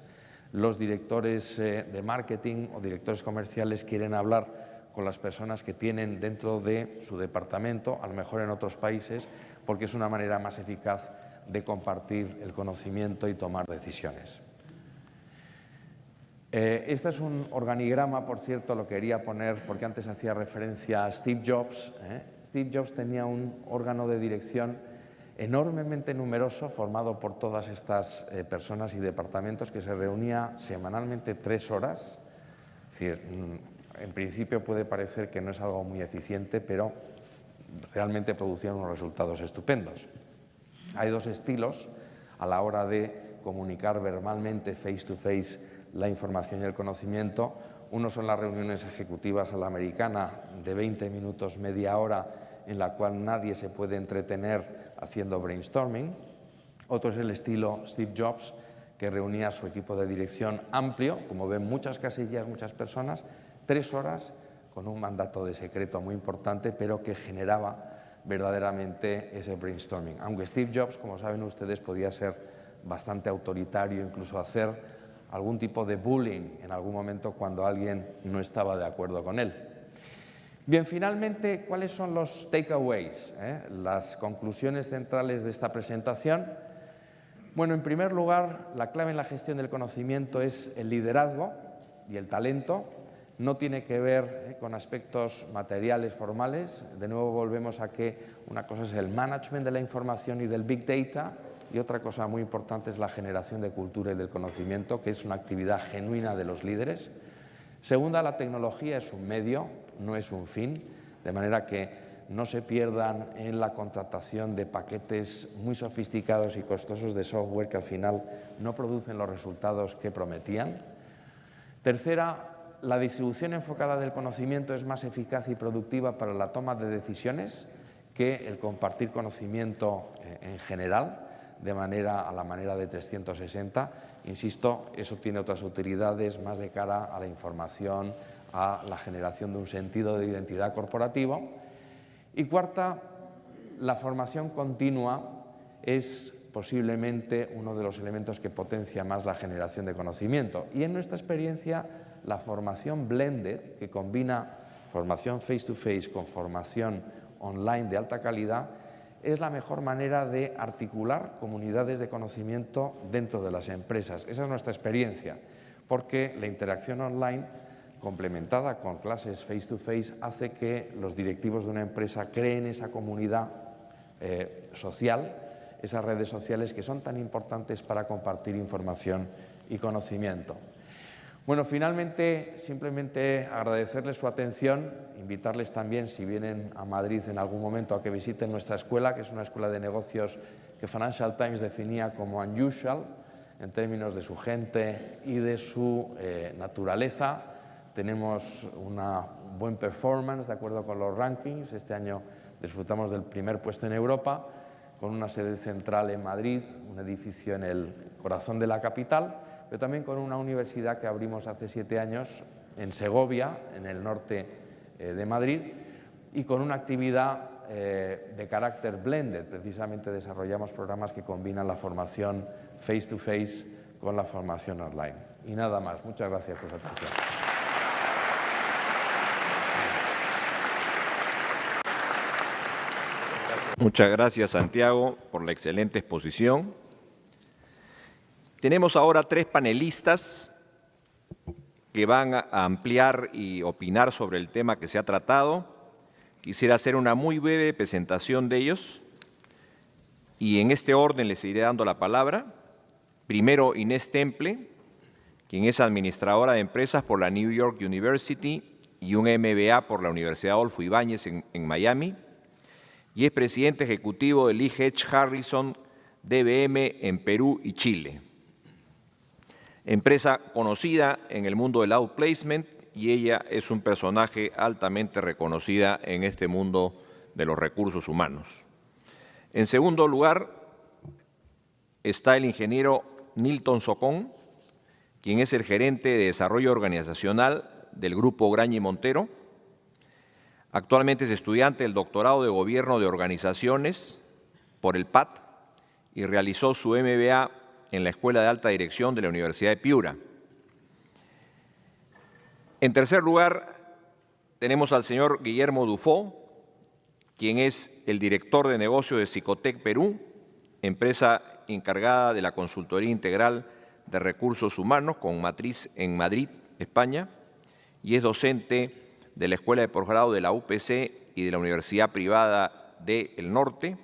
Los directores de marketing o directores comerciales quieren hablar con las personas que tienen dentro de su departamento, a lo mejor en otros países, porque es una manera más eficaz de compartir el conocimiento y tomar decisiones. Este es un organigrama, por cierto, lo quería poner porque antes hacía referencia a Steve Jobs. Steve Jobs tenía un órgano de dirección enormemente numeroso, formado por todas estas personas y departamentos, que se reunía semanalmente 3 horas. Es decir, en principio puede parecer que no es algo muy eficiente, pero realmente producían unos resultados estupendos. Hay dos estilos a la hora de comunicar verbalmente, face to face, la información y el conocimiento. Uno son las reuniones ejecutivas a la americana de 20 minutos, media hora, en la cual nadie se puede entretener haciendo brainstorming. Otro es el estilo Steve Jobs, que reunía a su equipo de dirección amplio, como ven, muchas casillas, muchas personas, 3 horas, con un mandato de secreto muy importante, pero que generaba verdaderamente ese brainstorming. Aunque Steve Jobs, como saben ustedes, podía ser bastante autoritario, incluso hacer algún tipo de bullying en algún momento cuando alguien no estaba de acuerdo con él. Bien, finalmente, ¿cuáles son los takeaways, las conclusiones centrales de esta presentación? Bueno, en primer lugar, la clave en la gestión del conocimiento es el liderazgo y el talento. No tiene que ver con aspectos materiales formales. De nuevo volvemos a que una cosa es el management de la información y del Big Data y otra cosa muy importante es la generación de cultura y del conocimiento, que es una actividad genuina de los líderes. Segunda, la tecnología es un medio, no es un fin, de manera que no se pierdan en la contratación de paquetes muy sofisticados y costosos de software que al final no producen los resultados que prometían. Tercera, la distribución enfocada del conocimiento es más eficaz y productiva para la toma de decisiones que el compartir conocimiento en general, a la manera de 360. Insisto, eso tiene otras utilidades más de cara a la información, a la generación de un sentido de identidad corporativo. Y cuarta, la formación continua es posiblemente uno de los elementos que potencia más la generación de conocimiento. Y en nuestra experiencia, la formación blended, que combina formación face-to-face con formación online de alta calidad, es la mejor manera de articular comunidades de conocimiento dentro de las empresas. Esa es nuestra experiencia, porque la interacción online complementada con clases face-to-face hace que los directivos de una empresa creen esa comunidad social, esas redes sociales que son tan importantes para compartir información y conocimiento. Bueno, finalmente, simplemente agradecerles su atención, invitarles también, si vienen a Madrid en algún momento, a que visiten nuestra escuela, que es una escuela de negocios que Financial Times definía como unusual, en términos de su gente y de su naturaleza. Tenemos una buen performance de acuerdo con los rankings. Este año disfrutamos del primer puesto en Europa, con una sede central en Madrid, un edificio en el corazón de la capital, pero también con una universidad que abrimos hace 7 años en Segovia, en el norte de Madrid, y con una actividad de carácter blended. Precisamente desarrollamos programas que combinan la formación face-to-face con la formación online. Y nada más. Muchas gracias por su atención. Muchas gracias, Santiago, por la excelente exposición. Tenemos ahora 3 panelistas que van a ampliar y opinar sobre el tema que se ha tratado. Quisiera hacer una muy breve presentación de ellos y en este orden les iré dando la palabra. Primero, Inés Temple, quien es administradora de empresas por la New York University y un MBA por la Universidad Adolfo Ibáñez en Miami, y es presidente ejecutivo del E.H. Harrison DBM en Perú y Chile. Empresa conocida en el mundo del outplacement y ella es un personaje altamente reconocida en este mundo de los recursos humanos. En segundo lugar está el ingeniero Nilton Socón, quien es el gerente de desarrollo organizacional del Grupo Graña y Montero. Actualmente es estudiante del doctorado de Gobierno de Organizaciones por el PAT y realizó su MBA en la Escuela de Alta Dirección de la Universidad de Piura. En tercer lugar, tenemos al señor Guillermo Dufo, quien es el director de negocio de Psicotec Perú, empresa encargada de la consultoría integral de recursos humanos con matriz en Madrid, España, y es docente de la Escuela de Posgrado de la UPC y de la Universidad Privada del Norte,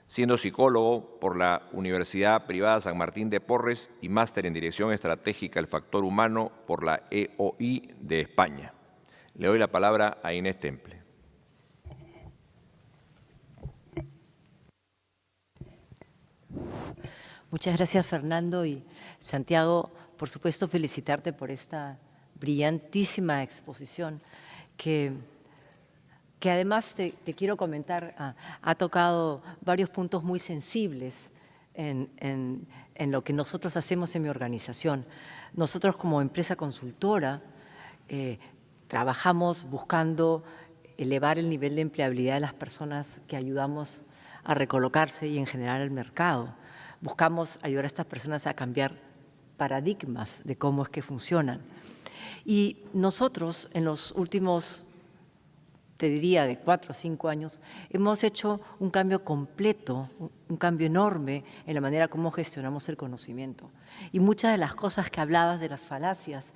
siendo psicólogo por la Universidad Privada San Martín de Porres y máster en Dirección Estratégica del Factor Humano por la EOI de España. Le doy la palabra a Inés Temple. Muchas gracias, Fernando. Y Santiago, por supuesto, felicitarte por esta brillantísima exposición que además te quiero comentar, ha tocado varios puntos muy sensibles en lo que nosotros hacemos en mi organización. Nosotros como empresa consultora trabajamos buscando elevar el nivel de empleabilidad de las personas que ayudamos a recolocarse y en general al mercado. Buscamos ayudar a estas personas a cambiar paradigmas de cómo es que funcionan. Y nosotros en los últimos, te diría, de 4 o 5 años, hemos hecho un cambio completo, un cambio enorme en la manera como gestionamos el conocimiento. Y muchas de las cosas que hablabas de las falacias,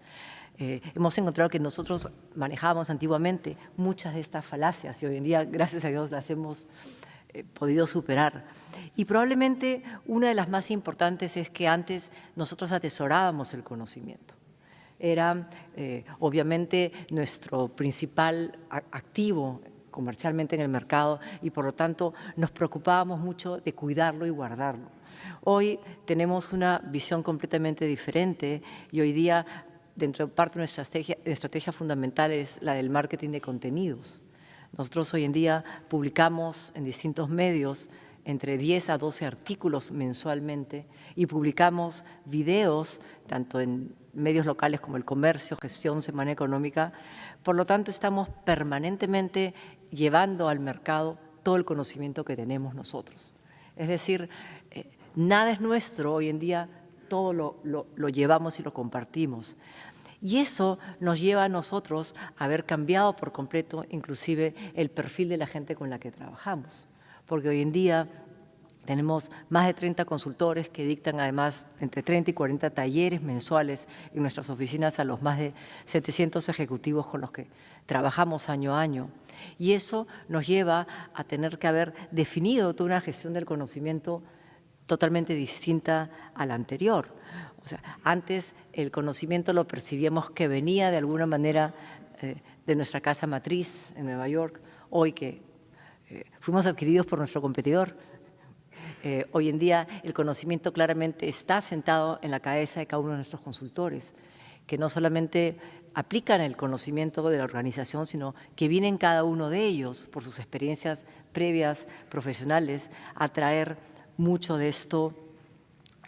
hemos encontrado que nosotros manejábamos antiguamente muchas de estas falacias y hoy en día, gracias a Dios, las hemos podido superar. Y probablemente una de las más importantes es que antes nosotros atesorábamos el conocimiento. Era obviamente nuestro principal activo comercialmente en el mercado y por lo tanto nos preocupábamos mucho de cuidarlo y guardarlo. Hoy tenemos una visión completamente diferente y hoy día dentro de parte de nuestra estrategia fundamental es la del marketing de contenidos. Nosotros hoy en día publicamos en distintos medios entre 10 a 12 artículos mensualmente y publicamos videos tanto en medios locales como El Comercio, Gestión, Semana Económica. Por lo tanto, estamos permanentemente llevando al mercado todo el conocimiento que tenemos nosotros. Es decir, nada es nuestro hoy en día, todo lo llevamos y lo compartimos. Y eso nos lleva a nosotros a haber cambiado por completo inclusive el perfil de la gente con la que trabajamos. Porque hoy en día tenemos más de 30 consultores que dictan además entre 30 y 40 talleres mensuales en nuestras oficinas a los más de 700 ejecutivos con los que trabajamos año a año. Y eso nos lleva a tener que haber definido toda una gestión del conocimiento totalmente distinta a la anterior. O sea, antes el conocimiento lo percibíamos que venía de alguna manera de nuestra casa matriz en Nueva York, hoy que fuimos adquiridos por nuestro competidor. Hoy en día el conocimiento claramente está sentado en la cabeza de cada uno de nuestros consultores, que no solamente aplican el conocimiento de la organización, sino que vienen cada uno de ellos por sus experiencias previas profesionales a traer mucho de esto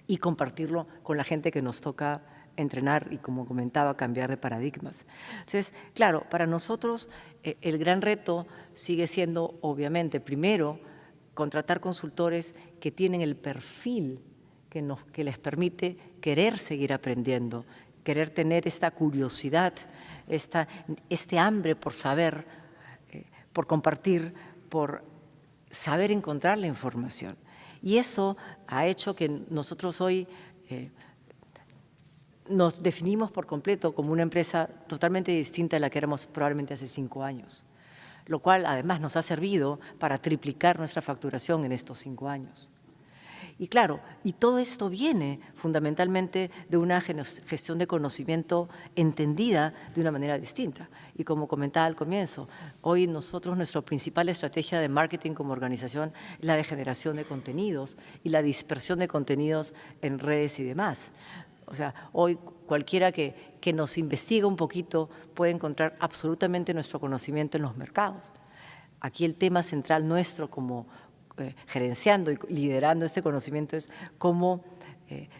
y compartirlo con la gente que nos toca entrenar y, como comentaba, cambiar de paradigmas. Entonces, claro, para nosotros el gran reto sigue siendo, obviamente, primero, contratar consultores que tienen el perfil que les permite querer seguir aprendiendo, querer tener esta curiosidad, este hambre por saber, por compartir, por saber encontrar la información. Y eso ha hecho que nosotros hoy nos definimos por completo como una empresa totalmente distinta a la que éramos probablemente hace 5 años, lo cual además nos ha servido para triplicar nuestra facturación en estos 5 años. Y claro, y todo esto viene fundamentalmente de una gestión de conocimiento entendida de una manera distinta. Y como comentaba al comienzo, hoy nosotros nuestra principal estrategia de marketing como organización es la de generación de contenidos y la dispersión de contenidos en redes y demás. O sea, hoy cualquiera que nos investiga un poquito puede encontrar absolutamente nuestro conocimiento en los mercados. Aquí el tema central nuestro como gerenciando y liderando ese conocimiento es cómo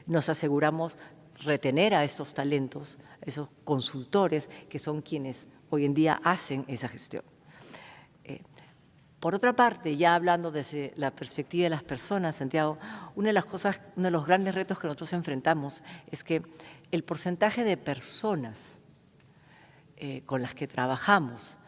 nos aseguramos retener a estos talentos, esos consultores que son quienes hoy en día hacen esa gestión. Por otra parte, ya hablando desde la perspectiva de las personas, Santiago, uno de los grandes retos que nosotros enfrentamos es que el porcentaje de personas con las que trabajamos,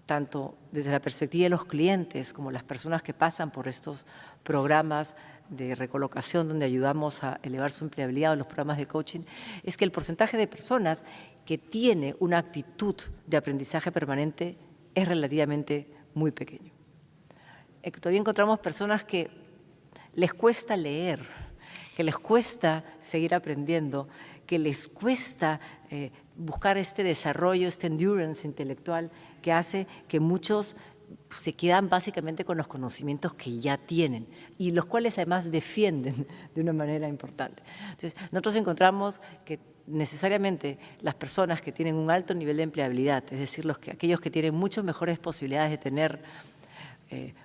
tanto desde la perspectiva de los clientes como las personas que pasan por estos programas de recolocación donde ayudamos a elevar su empleabilidad o los programas de coaching, es que el porcentaje de personas que tiene una actitud de aprendizaje permanente es relativamente muy pequeño. Todavía encontramos personas que les cuesta leer, que les cuesta seguir aprendiendo, que les cuesta buscar este desarrollo, este endurance intelectual que hace que muchos se quedan básicamente con los conocimientos que ya tienen y los cuales además defienden de una manera importante. Entonces, nosotros encontramos que necesariamente las personas que tienen un alto nivel de empleabilidad, es decir, aquellos que tienen muchas mejores posibilidades de tener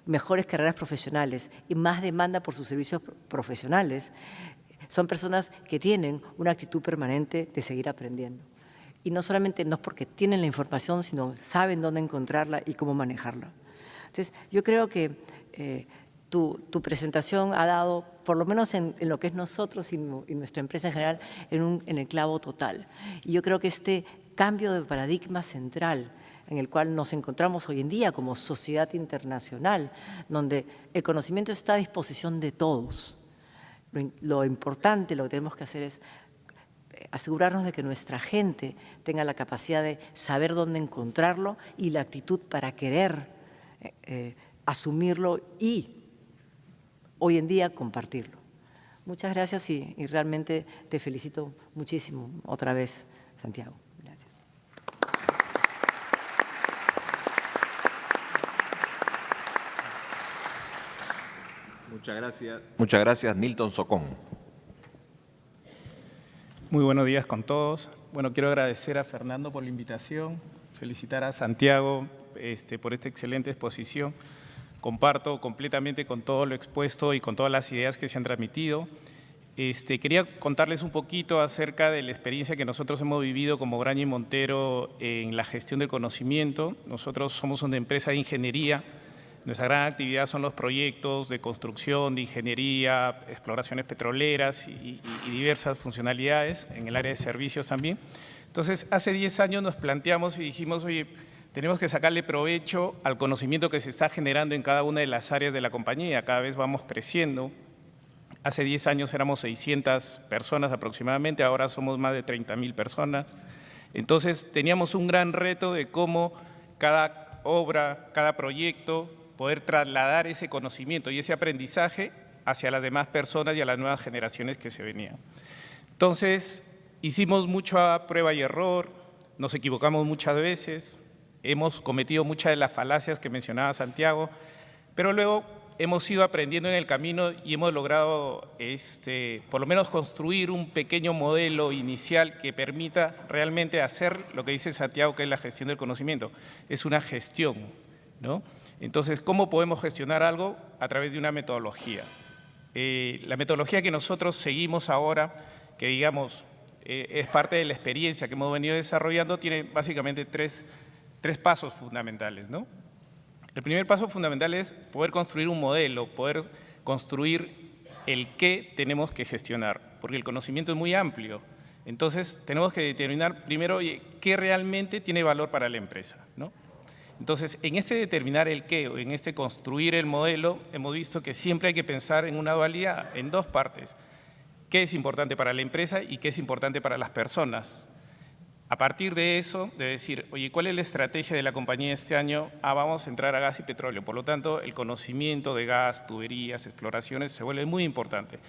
mejores carreras profesionales y más demanda por sus servicios profesionales, son personas que tienen una actitud permanente de seguir aprendiendo. Y no solamente no porque tienen la información, sino saben dónde encontrarla y cómo manejarla. Entonces, yo creo que tu presentación ha dado, por lo menos en lo que es nosotros y nuestra empresa en general, en el clavo total. Y yo creo que este cambio de paradigma central en el cual nos encontramos hoy en día como sociedad internacional, donde el conocimiento está a disposición de todos. Lo importante, lo que tenemos que hacer es asegurarnos de que nuestra gente tenga la capacidad de saber dónde encontrarlo y la actitud para querer asumirlo y hoy en día compartirlo. Muchas gracias y realmente te felicito muchísimo otra vez, Santiago. Gracias. Muchas gracias, Nilton Socón. Muy buenos días con todos. Bueno, quiero agradecer a Fernando por la invitación, felicitar a Santiago por esta excelente exposición. Comparto completamente con todo lo expuesto y con todas las ideas que se han transmitido. Quería contarles un poquito acerca de la experiencia que nosotros hemos vivido como Graña y Montero en la gestión del conocimiento. Nosotros somos una empresa de ingeniería. Nuestra gran actividad son los proyectos de construcción, de ingeniería, exploraciones petroleras y diversas funcionalidades en el área de servicios también. Entonces, hace 10 años nos planteamos y dijimos, oye, tenemos que sacarle provecho al conocimiento que se está generando en cada una de las áreas de la compañía. Cada vez vamos creciendo. Hace 10 años éramos 600 personas aproximadamente, ahora somos más de 30.000 personas. Entonces, teníamos un gran reto de cómo cada obra, cada proyecto, poder trasladar ese conocimiento y ese aprendizaje hacia las demás personas y a las nuevas generaciones que se venían. Entonces, hicimos mucha prueba y error, nos equivocamos muchas veces, hemos cometido muchas de las falacias que mencionaba Santiago, pero luego hemos ido aprendiendo en el camino y hemos logrado por lo menos construir un pequeño modelo inicial que permita realmente hacer lo que dice Santiago, que es la gestión del conocimiento. Es una gestión, ¿no? Entonces, ¿cómo podemos gestionar algo? A través de una metodología. La metodología que nosotros seguimos ahora, que digamos es parte de la experiencia que hemos venido desarrollando, tiene básicamente tres pasos fundamentales, ¿no? El primer paso fundamental es poder construir un modelo, poder construir el qué tenemos que gestionar, porque el conocimiento es muy amplio. Entonces, tenemos que determinar primero qué realmente tiene valor para la empresa, ¿no? Entonces, en este determinar el qué o en este construir el modelo, hemos visto que siempre hay que pensar en una dualidad, en dos partes. ¿Qué es importante para la empresa y qué es importante para las personas? A partir de eso, de decir, oye, ¿cuál es la estrategia de la compañía este año? Vamos a entrar a gas y petróleo. Por lo tanto, el conocimiento de gas, tuberías, exploraciones se vuelve muy importante.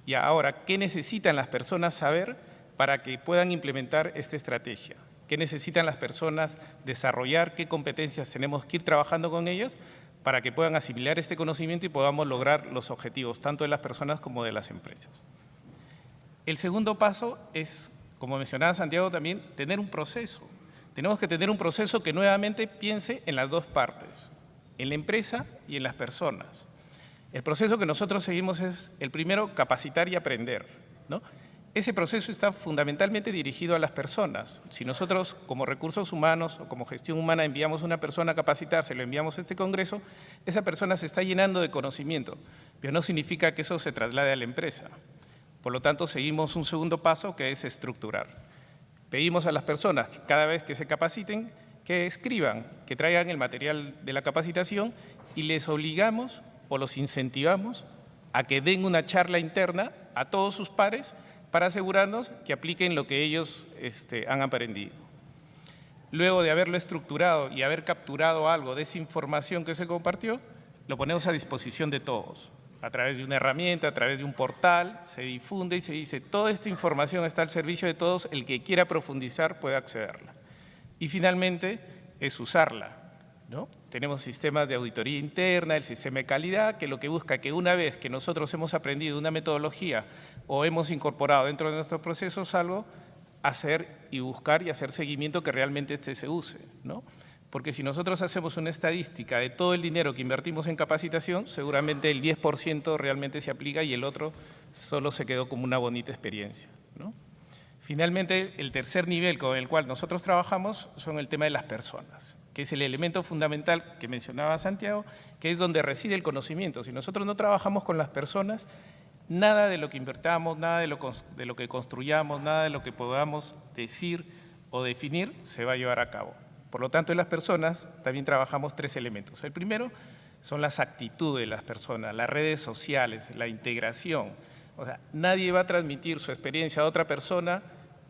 Y ahora, ¿qué necesitan las personas saber para que puedan implementar esta estrategia? ¿Qué necesitan las personas desarrollar? ¿Qué competencias tenemos que ir trabajando con ellas para que puedan asimilar este conocimiento y podamos lograr los objetivos, tanto de las personas como de las empresas? El segundo paso es, como mencionaba Santiago también, tener un proceso. Tenemos que tener un proceso que nuevamente piense en las dos partes, en la empresa y en las personas. El proceso que nosotros seguimos es, el primero, capacitar y aprender, ¿no? Ese proceso está fundamentalmente dirigido a las personas. Si nosotros, como recursos humanos o como gestión humana, enviamos a una persona a capacitarse, lo enviamos a este congreso, esa persona se está llenando de conocimiento, pero no significa que eso se traslade a la empresa. Por lo tanto, seguimos un segundo paso, que es estructurar. Pedimos a las personas que cada vez que se capaciten, que escriban, que traigan el material de la capacitación y les obligamos o los incentivamos a que den una charla interna a todos sus pares para asegurarnos que apliquen lo que ellos han aprendido. Luego de haberlo estructurado y haber capturado algo de esa información que se compartió, lo ponemos a disposición de todos. A través de una herramienta, a través de un portal, se difunde y se dice, toda esta información está al servicio de todos, el que quiera profundizar puede accederla. Y finalmente es usarla, ¿no? Tenemos sistemas de auditoría interna, el sistema de calidad, que lo que busca que una vez que nosotros hemos aprendido una metodología o hemos incorporado dentro de nuestros procesos algo, hacer y buscar y hacer seguimiento que realmente se use, ¿no? Porque si nosotros hacemos una estadística de todo el dinero que invertimos en capacitación, seguramente el 10% realmente se aplica y el otro solo se quedó como una bonita experiencia, ¿no? Finalmente, el tercer nivel con el cual nosotros trabajamos son el tema de las personas. que es el elemento fundamental que mencionaba Santiago, que es donde reside el conocimiento. Si nosotros no trabajamos con las personas, nada de lo que invertamos, nada de lo que construyamos, nada de lo que podamos decir o definir se va a llevar a cabo. Por lo tanto, en las personas también trabajamos 3 elementos. El primero son las actitudes de las personas, las redes sociales, la integración. O sea, nadie va a transmitir su experiencia a otra persona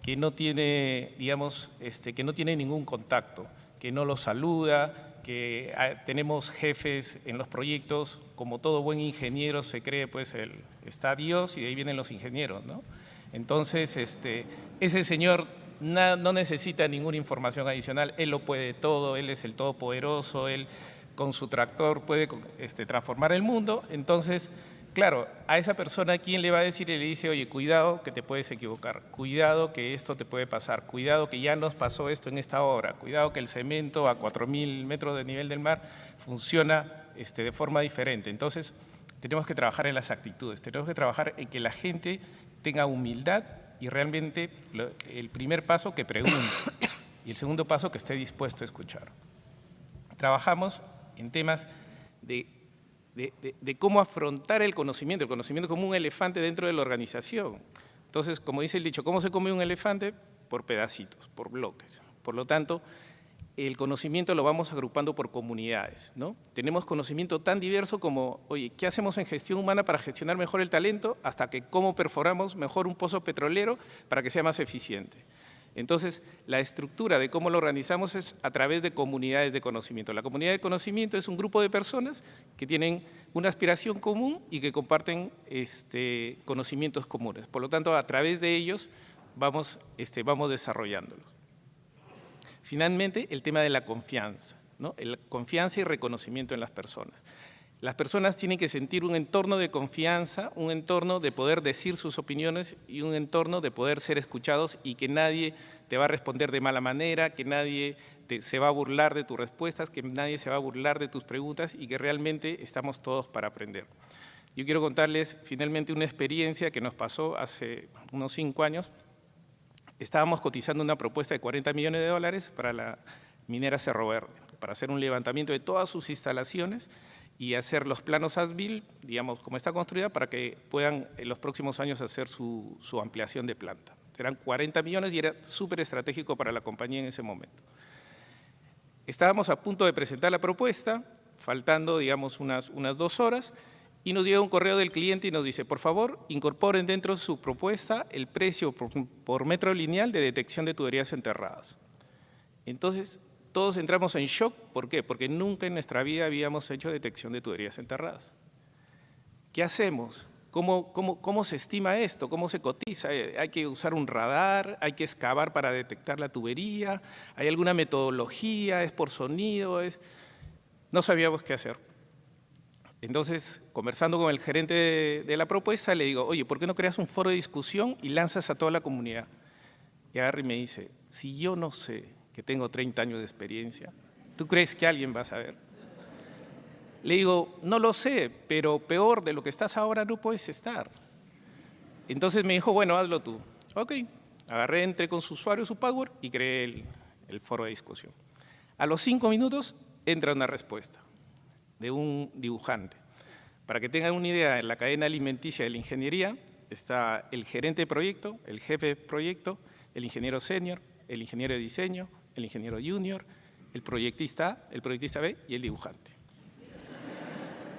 que no tiene, digamos, que no tiene ningún contacto, que no lo saluda, que tenemos jefes en los proyectos, como todo buen ingeniero se cree, pues está Dios y de ahí vienen los ingenieros, ¿no? Entonces, ese señor no necesita ninguna información adicional, él lo puede todo, él es el todopoderoso, él con su tractor puede transformar el mundo. Entonces, claro, a esa persona, ¿quién le va a decir? Y le dice, oye, cuidado que te puedes equivocar, cuidado que esto te puede pasar, cuidado que ya nos pasó esto en esta obra, cuidado que el cemento a 4.000 metros de nivel del mar funciona de forma diferente. Entonces, tenemos que trabajar en las actitudes, tenemos que trabajar en que la gente tenga humildad y realmente el primer paso que pregunte y el segundo paso que esté dispuesto a escuchar. Trabajamos en temas de cómo afrontar el conocimiento como un elefante dentro de la organización. Entonces, como dice el dicho, ¿cómo se come un elefante? Por pedacitos, por bloques. Por lo tanto, el conocimiento lo vamos agrupando por comunidades, ¿no? Tenemos conocimiento tan diverso como, oye, ¿qué hacemos en gestión humana para gestionar mejor el talento? Hasta que cómo perforamos mejor un pozo petrolero para que sea más eficiente. Entonces, la estructura de cómo lo organizamos es a través de comunidades de conocimiento. La comunidad de conocimiento es un grupo de personas que tienen una aspiración común y que comparten conocimientos comunes. Por lo tanto, a través de ellos vamos desarrollándolos. Finalmente, el tema de la confianza, ¿no? La confianza y reconocimiento en las personas. Las personas tienen que sentir un entorno de confianza, un entorno de poder decir sus opiniones y un entorno de poder ser escuchados y que nadie te va a responder de mala manera, que nadie se va a burlar de tus respuestas, que nadie se va a burlar de tus preguntas y que realmente estamos todos para aprender. Yo quiero contarles finalmente una experiencia que nos pasó hace unos 5 años. Estábamos cotizando una propuesta de $40 millones para la minera Cerro Verde, para hacer un levantamiento de todas sus instalaciones y hacer los planos as-built, digamos, como está construida, para que puedan en los próximos años hacer su ampliación de planta. Serán 40 millones y era súper estratégico para la compañía en ese momento. Estábamos a punto de presentar la propuesta, faltando, digamos, unas 2 horas, y nos llega un correo del cliente y nos dice, por favor, incorporen dentro de su propuesta el precio por metro lineal de detección de tuberías enterradas. Entonces, todos entramos en shock. ¿Por qué? Porque nunca en nuestra vida habíamos hecho detección de tuberías enterradas. ¿Qué hacemos? ¿Cómo se estima esto? ¿Cómo se cotiza? ¿Hay que usar un radar? ¿Hay que excavar para detectar la tubería? ¿Hay alguna metodología? ¿Es por sonido? No sabíamos qué hacer. Entonces, conversando con el gerente de la propuesta, le digo, oye, ¿por qué no creas un foro de discusión y lanzas a toda la comunidad? Y agarra y me dice, si yo no sé que tengo 30 años de experiencia, ¿tú crees que alguien va a saber? Le digo, no lo sé, pero peor de lo que estás ahora no puedes estar. Entonces me dijo, bueno, hazlo tú. Ok, agarré, entré con su usuario, su password y creé el foro de discusión. A los 5 minutos entra una respuesta de un dibujante. Para que tengan una idea, en la cadena alimenticia de la ingeniería está el gerente de proyecto, el jefe de proyecto, el ingeniero senior, el ingeniero de diseño, el ingeniero junior, el proyectista B y el dibujante.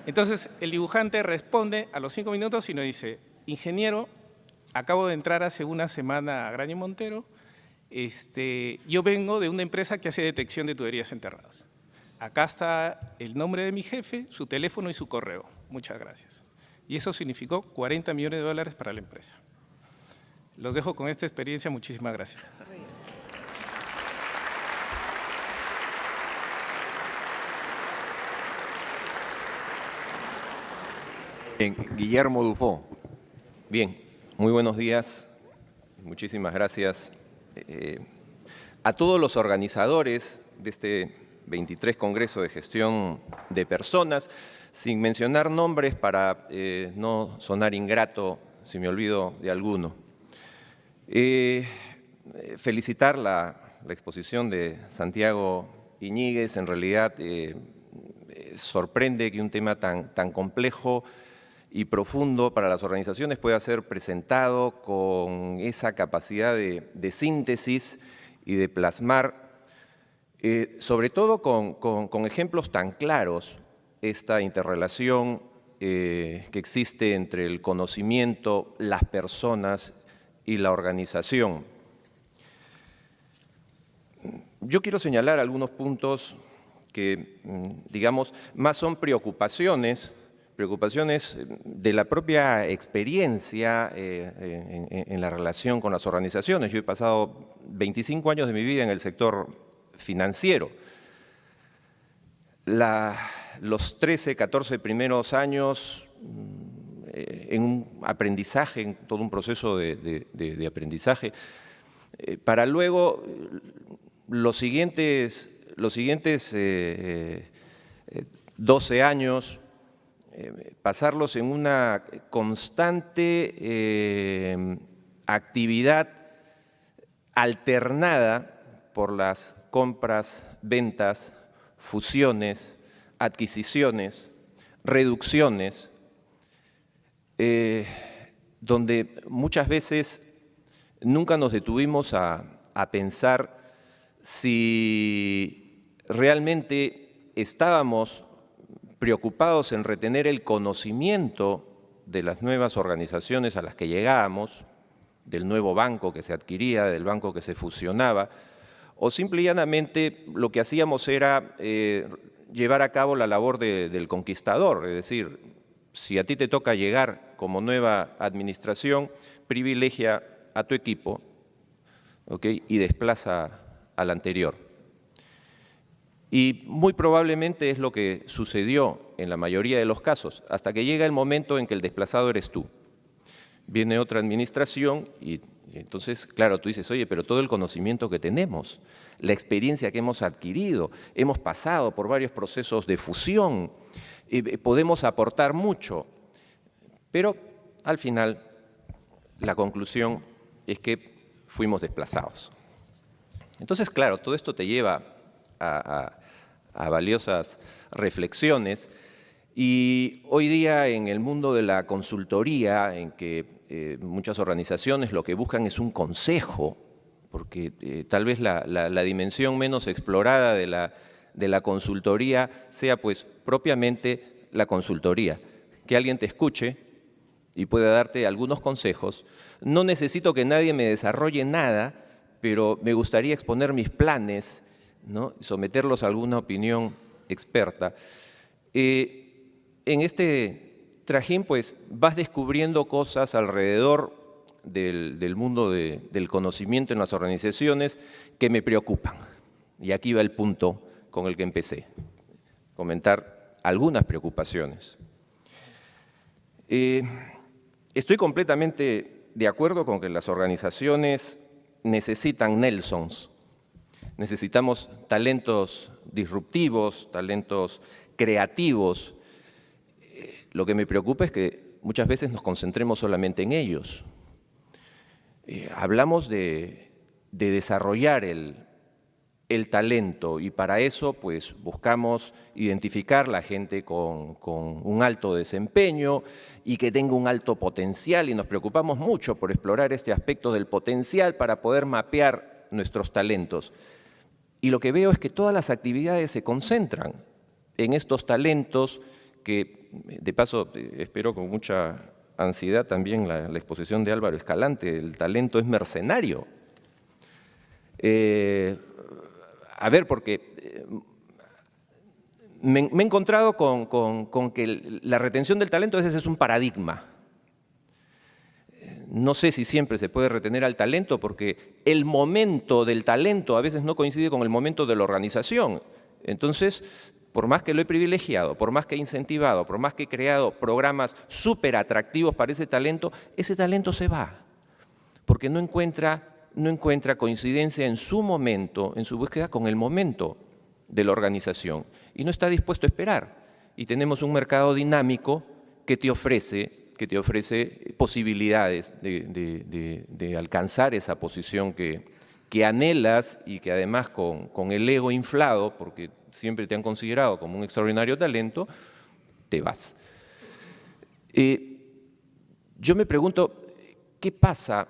Entonces, el dibujante responde a los 5 minutos y nos dice, ingeniero, acabo de entrar hace una semana a Graña Montero, yo vengo de una empresa que hace detección de tuberías enterradas. Acá está el nombre de mi jefe, su teléfono y su correo. Muchas gracias. Y eso significó $40 millones para la empresa. Los dejo con esta experiencia. Muchísimas gracias. Guillermo Dufó. Bien, muy buenos días. Muchísimas gracias a todos los organizadores de este 23 Congreso de Gestión de Personas, sin mencionar nombres para no sonar ingrato si me olvido de alguno. Felicitar la exposición de Santiago Iñiguez, en realidad sorprende que un tema tan complejo y profundo para las organizaciones pueda ser presentado con esa capacidad de síntesis y de plasmar, sobre todo con ejemplos tan claros, esta interrelación que existe entre el conocimiento, las personas y la organización. Yo quiero señalar algunos puntos que, digamos, más son preocupaciones de la propia experiencia en la relación con las organizaciones. Yo he pasado 25 años de mi vida en el sector financiero. Los 13, 14 primeros años en un aprendizaje, en todo un proceso de aprendizaje, para luego los siguientes 12 años pasarlos en una constante actividad alternada por las compras, ventas, fusiones, adquisiciones, reducciones, donde muchas veces nunca nos detuvimos a pensar si realmente estábamos preocupados en retener el conocimiento de las nuevas organizaciones a las que llegábamos, del nuevo banco que se adquiría, del banco que se fusionaba, o simple y llanamente lo que hacíamos era llevar a cabo la labor del conquistador, es decir, si a ti te toca llegar como nueva administración, privilegia a tu equipo, ¿okay? Y desplaza al anterior. Y muy probablemente es lo que sucedió en la mayoría de los casos, hasta que llega el momento en que el desplazado eres tú. Viene otra administración y entonces, claro, tú dices, oye, pero todo el conocimiento que tenemos, la experiencia que hemos adquirido, hemos pasado por varios procesos de fusión, podemos aportar mucho, pero al final la conclusión es que fuimos desplazados. Entonces, claro, todo esto te lleva a valiosas reflexiones y hoy día en el mundo de la consultoría, en que muchas organizaciones lo que buscan es un consejo, porque tal vez la dimensión menos explorada de la consultoría sea pues propiamente la consultoría, que alguien te escuche y pueda darte algunos consejos. No necesito que nadie me desarrolle nada, pero me gustaría exponer mis planes, ¿no? Someterlos a alguna opinión experta. En este trajín, pues, vas descubriendo cosas alrededor del mundo del conocimiento en las organizaciones que me preocupan. Y aquí va el punto con el que empecé, comentar algunas preocupaciones. Estoy completamente de acuerdo con que las organizaciones necesitan Nelsons. Necesitamos talentos disruptivos, talentos creativos. Lo que me preocupa es que muchas veces nos concentremos solamente en ellos. Hablamos de desarrollar el talento y para eso pues buscamos identificar la gente con un alto desempeño y que tenga un alto potencial y nos preocupamos mucho por explorar este aspecto del potencial para poder mapear nuestros talentos. Y lo que veo es que todas las actividades se concentran en estos talentos que, de paso, espero con mucha ansiedad también la exposición de Álvaro Escalante, el talento es mercenario. A ver, porque me he encontrado con que la retención del talento a veces es un paradigma. No sé si siempre se puede retener al talento porque el momento del talento a veces no coincide con el momento de la organización. Entonces, por más que lo he privilegiado, por más que he incentivado, por más que he creado programas súper atractivos para ese talento se va, porque no encuentra coincidencia en su momento, en su búsqueda con el momento de la organización y no está dispuesto a esperar. Y tenemos un mercado dinámico que te ofrece posibilidades de alcanzar esa posición que que anhelas y que además con el ego inflado, porque siempre te han considerado como un extraordinario talento, te vas. Yo me pregunto, ¿qué pasa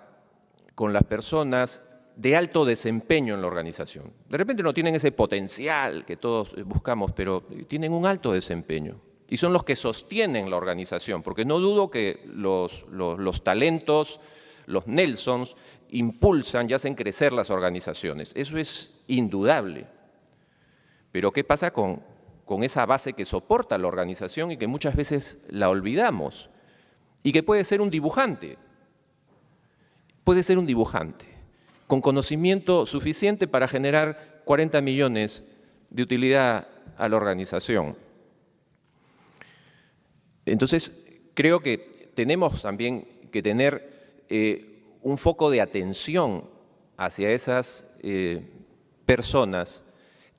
con las personas de alto desempeño en la organización? De repente no tienen ese potencial que todos buscamos, pero tienen un alto desempeño. Y son los que sostienen la organización, porque no dudo que los talentos, los Nelsons, impulsan y hacen crecer las organizaciones. Eso es indudable. Pero ¿qué pasa con esa base que soporta la organización y que muchas veces la olvidamos? Y que puede ser un dibujante. Puede ser un dibujante, con conocimiento suficiente para generar 40 millones de utilidad a la organización. Entonces, creo que tenemos también que tener un foco de atención hacia esas personas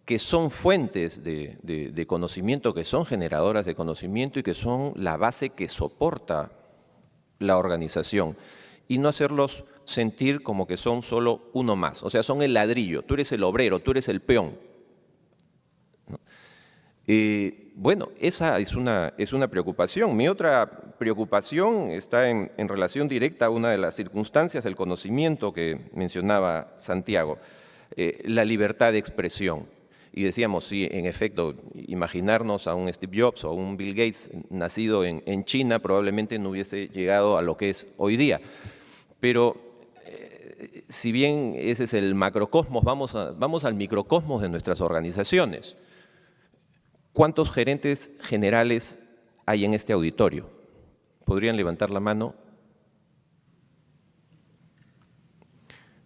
que son fuentes de conocimiento, que son generadoras de conocimiento y que son la base que soporta la organización, y no hacerlos sentir como que son solo uno más. O sea, son el ladrillo, tú eres el obrero, tú eres el peón. Bueno, esa es una preocupación. Mi otra preocupación está en relación directa a una de las circunstancias del conocimiento que mencionaba Santiago, la libertad de expresión. Y decíamos, sí, en efecto, imaginarnos a un Steve Jobs o a un Bill Gates nacido en China probablemente no hubiese llegado a lo que es hoy día. Pero si bien ese es el macrocosmos, vamos al microcosmos de nuestras organizaciones. ¿Cuántos gerentes generales hay en este auditorio? ¿Podrían levantar la mano?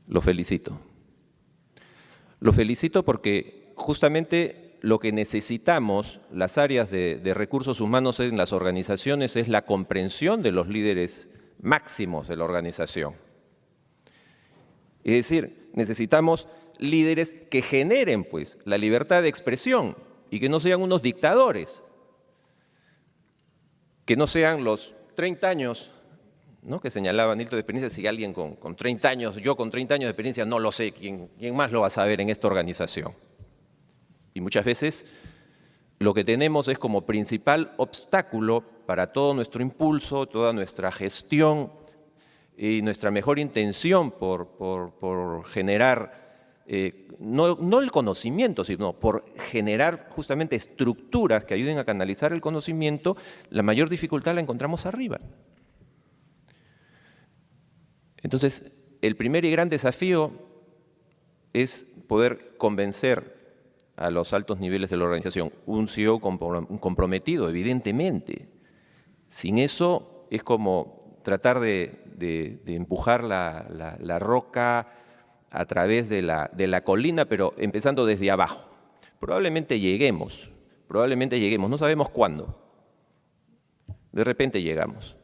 Lo felicito. Lo felicito porque justamente lo que necesitamos, las áreas de recursos humanos en las organizaciones, es la comprensión de los líderes máximos de la organización. Es decir, necesitamos líderes que generen pues, la libertad de expresión y que no sean unos dictadores, que no sean los 30 años, ¿no?, que señalaba Nilton de experiencia. Si alguien con 30 años, yo con 30 años de experiencia, no lo sé, ¿quién más lo va a saber en esta organización? Y muchas veces lo que tenemos es como principal obstáculo para todo nuestro impulso, toda nuestra gestión y nuestra mejor intención por generar, no el conocimiento, sino por generar justamente estructuras que ayuden a canalizar el conocimiento, la mayor dificultad la encontramos arriba. Entonces, el primer y gran desafío es poder convencer a los altos niveles de la organización. Un CEO comprometido, evidentemente. Sin eso es como tratar de empujar la roca a través de la colina, pero empezando desde abajo. Probablemente lleguemos, no sabemos cuándo. De repente llegamos.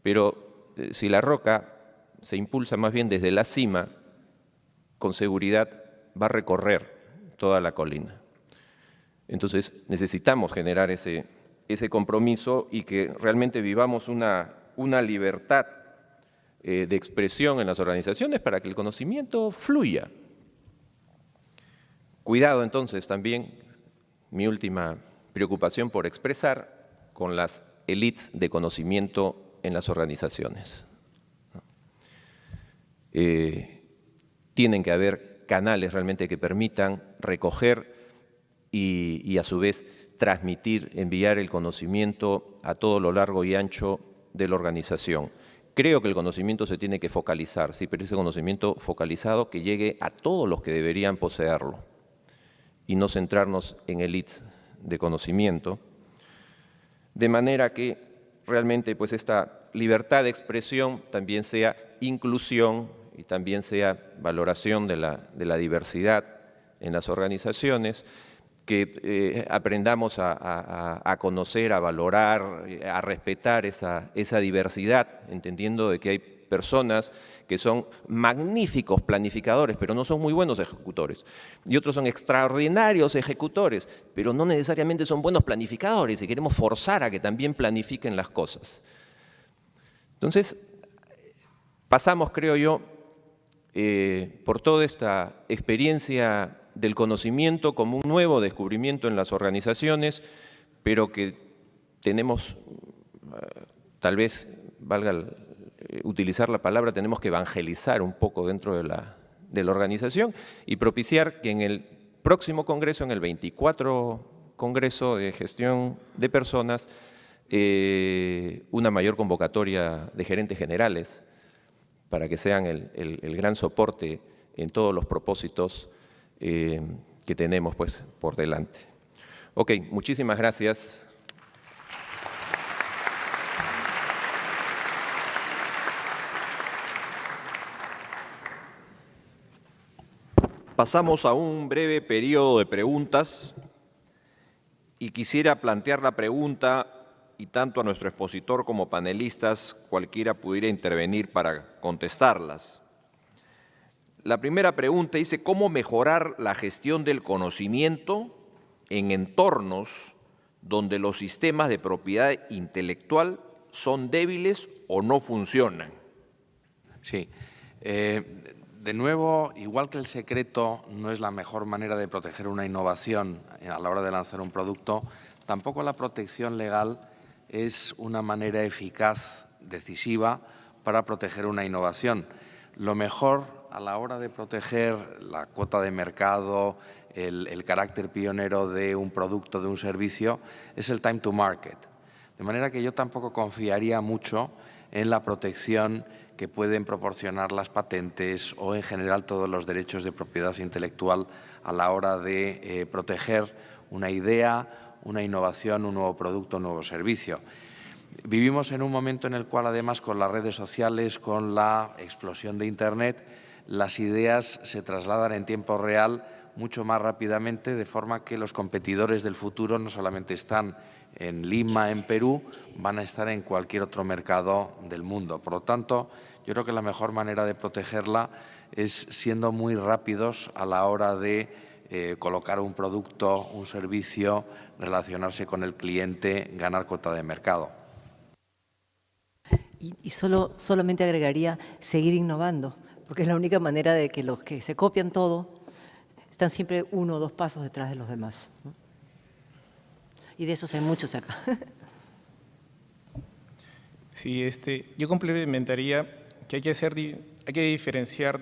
Pero si la roca se impulsa más bien desde la cima, con seguridad va a recorrer toda la colina. Entonces necesitamos generar ese compromiso y que realmente vivamos una libertad de expresión en las organizaciones para que el conocimiento fluya. Cuidado entonces también, mi última preocupación por expresar, con las élites de conocimiento en las organizaciones. Tienen que haber canales realmente que permitan recoger y a su vez transmitir, enviar el conocimiento a todo lo largo y ancho de la organización. Creo que el conocimiento se tiene que focalizar, sí, pero ese conocimiento focalizado que llegue a todos los que deberían poseerlo y no centrarnos en élites de conocimiento, de manera que realmente pues, esta libertad de expresión también sea inclusión y también sea valoración de la diversidad en las organizaciones, que aprendamos a conocer, a valorar, a respetar esa diversidad, entendiendo de que hay personas que son magníficos planificadores, pero no son muy buenos ejecutores, y otros son extraordinarios ejecutores, pero no necesariamente son buenos planificadores, y queremos forzar a que también planifiquen las cosas. Entonces, pasamos, creo yo, por toda esta experiencia del conocimiento como un nuevo descubrimiento en las organizaciones, pero que tenemos, tal vez valga utilizar la palabra, tenemos que evangelizar un poco dentro de la organización y propiciar que en el próximo Congreso, en el 24 Congreso de Gestión de Personas, una mayor convocatoria de gerentes generales para que sean el gran soporte en todos los propósitos que tenemos pues, por delante. Ok, muchísimas gracias. Pasamos a un breve periodo de preguntas y quisiera plantear la pregunta y tanto a nuestro expositor como panelistas cualquiera pudiera intervenir para contestarlas. La primera pregunta dice, ¿cómo mejorar la gestión del conocimiento en entornos donde los sistemas de propiedad intelectual son débiles o no funcionan? Sí. De nuevo, igual que el secreto no es la mejor manera de proteger una innovación a la hora de lanzar un producto, tampoco la protección legal es una manera eficaz, decisiva, para proteger una innovación. Lo mejor a la hora de proteger la cuota de mercado, el carácter pionero de un producto, de un servicio, es el time to market. De manera que yo tampoco confiaría mucho en la protección que pueden proporcionar las patentes o en general todos los derechos de propiedad intelectual a la hora de proteger una idea, una innovación, un nuevo producto, un nuevo servicio. Vivimos en un momento en el cual, además, con las redes sociales, con la explosión de Internet, las ideas se trasladan en tiempo real mucho más rápidamente, de forma que los competidores del futuro no solamente están en Lima, en Perú, van a estar en cualquier otro mercado del mundo. Por lo tanto, yo creo que la mejor manera de protegerla es siendo muy rápidos a la hora de colocar un producto, un servicio, relacionarse con el cliente, ganar cuota de mercado. Y solamente agregaría seguir innovando, porque es la única manera de que los que se copian todo están siempre 1 o 2 pasos detrás de los demás, ¿no? Y de esos hay muchos acá. Sí, yo complementaría que hay que diferenciar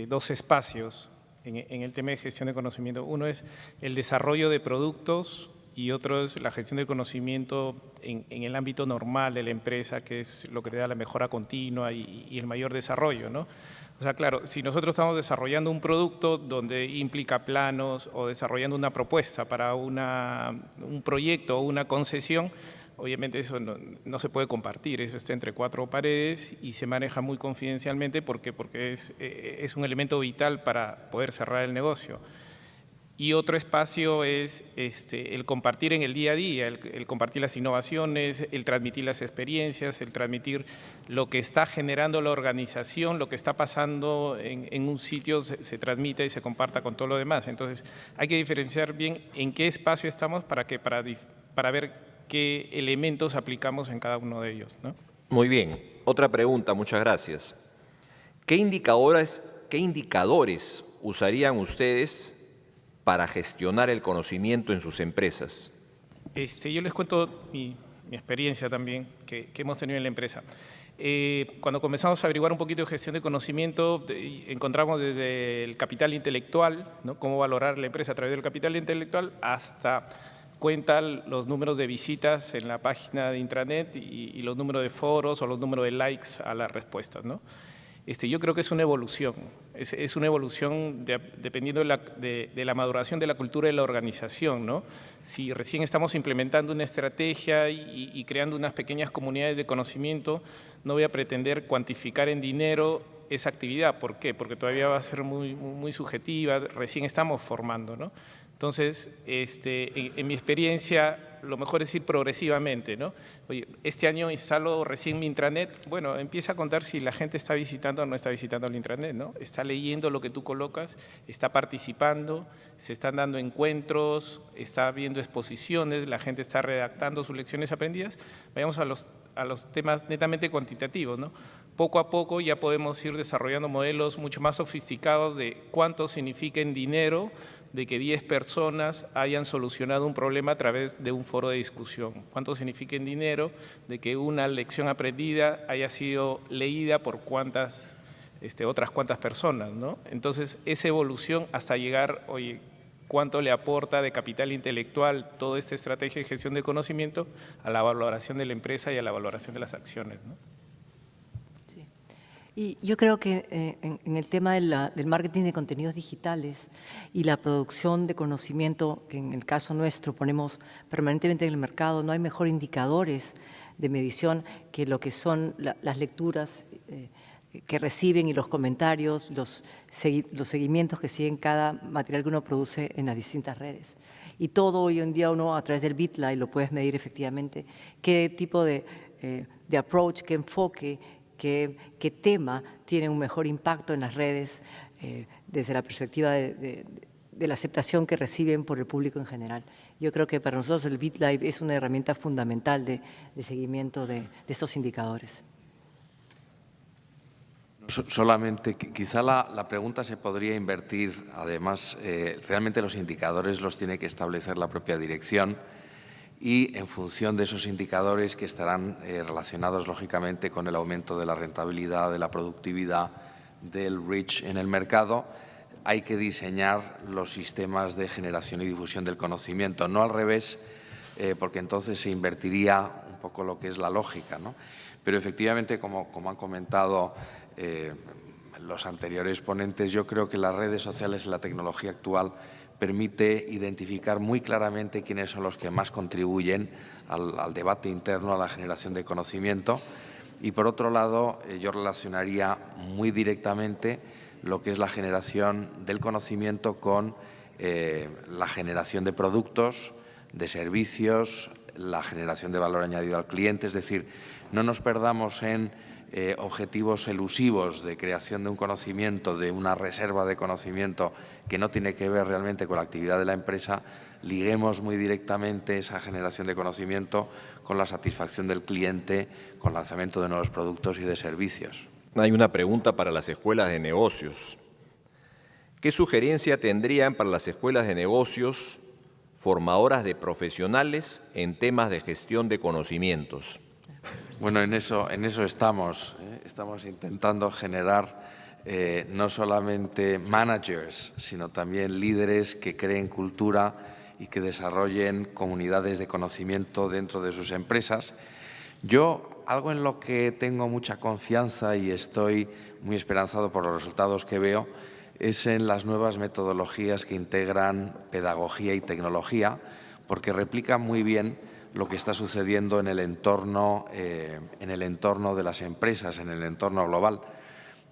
2 espacios en el tema de gestión de conocimiento. Uno es el desarrollo de productos y otro es la gestión de conocimiento en el ámbito normal de la empresa, que es lo que te da la mejora continua y el mayor desarrollo, ¿no? O sea, claro, si nosotros estamos desarrollando un producto donde implica planos o desarrollando una propuesta para un proyecto o una concesión, obviamente eso no se puede compartir, eso está entre 4 paredes y se maneja muy confidencialmente porque es un elemento vital para poder cerrar el negocio. Y otro espacio es el compartir en el día a día, el compartir las innovaciones, el transmitir las experiencias, el transmitir lo que está generando la organización, lo que está pasando en un sitio se transmite y se comparta con todo lo demás. Entonces, hay que diferenciar bien en qué espacio estamos para ver qué elementos aplicamos en cada uno de ellos, ¿no? Muy bien. Otra pregunta, muchas gracias. ¿Qué indicadores usarían ustedes para gestionar el conocimiento en sus empresas? Yo les cuento mi experiencia también que hemos tenido en la empresa. Cuando comenzamos a averiguar un poquito de gestión de conocimiento, encontramos desde el capital intelectual, ¿no? Cómo valorar la empresa a través del capital intelectual, hasta cuenta los números de visitas en la página de intranet y los números de foros o los números de likes a las respuestas, ¿no? Yo creo que es una evolución, es una evolución dependiendo de la maduración de la cultura de la organización, ¿no? Si recién estamos implementando una estrategia y creando unas pequeñas comunidades de conocimiento, no voy a pretender cuantificar en dinero esa actividad. ¿Por qué? Porque todavía va a ser muy subjetiva, recién estamos formando, ¿no? Entonces, en mi experiencia, lo mejor es ir progresivamente, ¿no? Oye, este año instalo recién mi intranet, bueno, empieza a contar si la gente está visitando o no está visitando el intranet, ¿no? Está leyendo lo que tú colocas, está participando, se están dando encuentros, está viendo exposiciones, la gente está redactando sus lecciones aprendidas. Vayamos a los temas netamente cuantitativos, ¿no? poco a poco ya podemos ir desarrollando modelos mucho más sofisticados de cuánto significa en dinero de que 10 personas hayan solucionado un problema a través de un foro de discusión. Cuánto significa en dinero de que una lección aprendida haya sido leída por otras cuantas personas, ¿no? Entonces, esa evolución hasta llegar, oye, cuánto le aporta de capital intelectual toda esta estrategia de gestión de conocimiento a la valoración de la empresa y a la valoración de las acciones, ¿no? Y yo creo que en el tema del marketing de contenidos digitales y la producción de conocimiento, que en el caso nuestro ponemos permanentemente en el mercado, no hay mejor indicadores de medición que lo que son las lecturas que reciben y los comentarios, los seguimientos que siguen cada material que uno produce en las distintas redes. Y todo hoy en día uno a través del BitLive lo puedes medir efectivamente qué tipo de approach, qué enfoque, qué tema tiene un mejor impacto en las redes desde la perspectiva de la aceptación que reciben por el público en general. Yo creo que para nosotros el BitLive es una herramienta fundamental de seguimiento de estos indicadores. Solamente, quizá la pregunta se podría invertir. Además, realmente los indicadores los tiene que establecer la propia dirección y en función de esos indicadores que estarán relacionados lógicamente con el aumento de la rentabilidad, de la productividad, del reach en el mercado, hay que diseñar los sistemas de generación y difusión del conocimiento, no al revés, porque entonces se invertiría un poco lo que es la lógica, ¿no? Pero efectivamente, como han comentado los anteriores ponentes, yo creo que las redes sociales y la tecnología actual permite identificar muy claramente quiénes son los que más contribuyen al debate interno, a la generación de conocimiento. Y por otro lado, yo relacionaría muy directamente lo que es la generación del conocimiento con la generación de productos, de servicios, la generación de valor añadido al cliente. Es decir, no nos perdamos en objetivos elusivos de creación de un conocimiento, de una reserva de conocimiento que no tiene que ver realmente con la actividad de la empresa. Liguemos muy directamente esa generación de conocimiento con la satisfacción del cliente, con el lanzamiento de nuevos productos y de servicios. Hay una pregunta para las escuelas de negocios. ¿Qué sugerencia tendrían para las escuelas de negocios formadoras de profesionales en temas de gestión de conocimientos? Bueno, en eso estamos. Estamos intentando generar no solamente managers, sino también líderes que creen cultura y que desarrollen comunidades de conocimiento dentro de sus empresas. Yo, algo en lo que tengo mucha confianza y estoy muy esperanzado por los resultados que veo, es en las nuevas metodologías que integran pedagogía y tecnología, porque replican muy bien lo que está sucediendo en el entorno de las empresas, en el entorno global.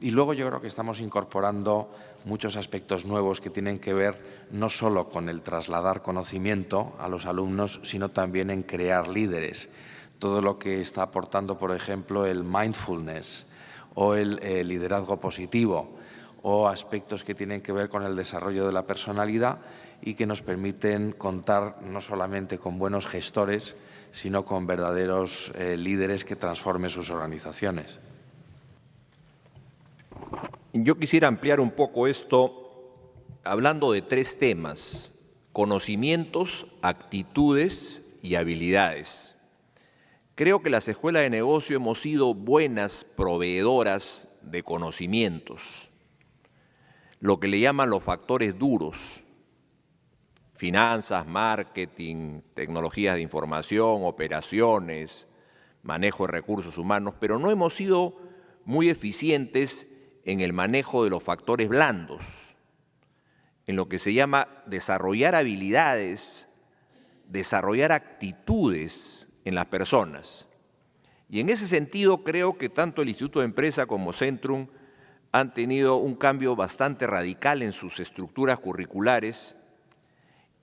Y luego yo creo que estamos incorporando muchos aspectos nuevos que tienen que ver no solo con el trasladar conocimiento a los alumnos, sino también en crear líderes. Todo lo que está aportando, por ejemplo, el mindfulness o el liderazgo positivo, o aspectos que tienen que ver con el desarrollo de la personalidad y que nos permiten contar no solamente con buenos gestores, sino con verdaderos líderes que transformen sus organizaciones. Yo quisiera ampliar un poco esto hablando de 3 temas: conocimientos, actitudes y habilidades. Creo que las escuelas de negocio hemos sido buenas proveedoras de conocimientos, lo que le llaman los factores duros: finanzas, marketing, tecnologías de información, operaciones, manejo de recursos humanos, pero no hemos sido muy eficientes en el manejo de los factores blandos, en lo que se llama desarrollar habilidades, desarrollar actitudes en las personas. Y en ese sentido creo que tanto el Instituto de Empresa como Centrum han tenido un cambio bastante radical en sus estructuras curriculares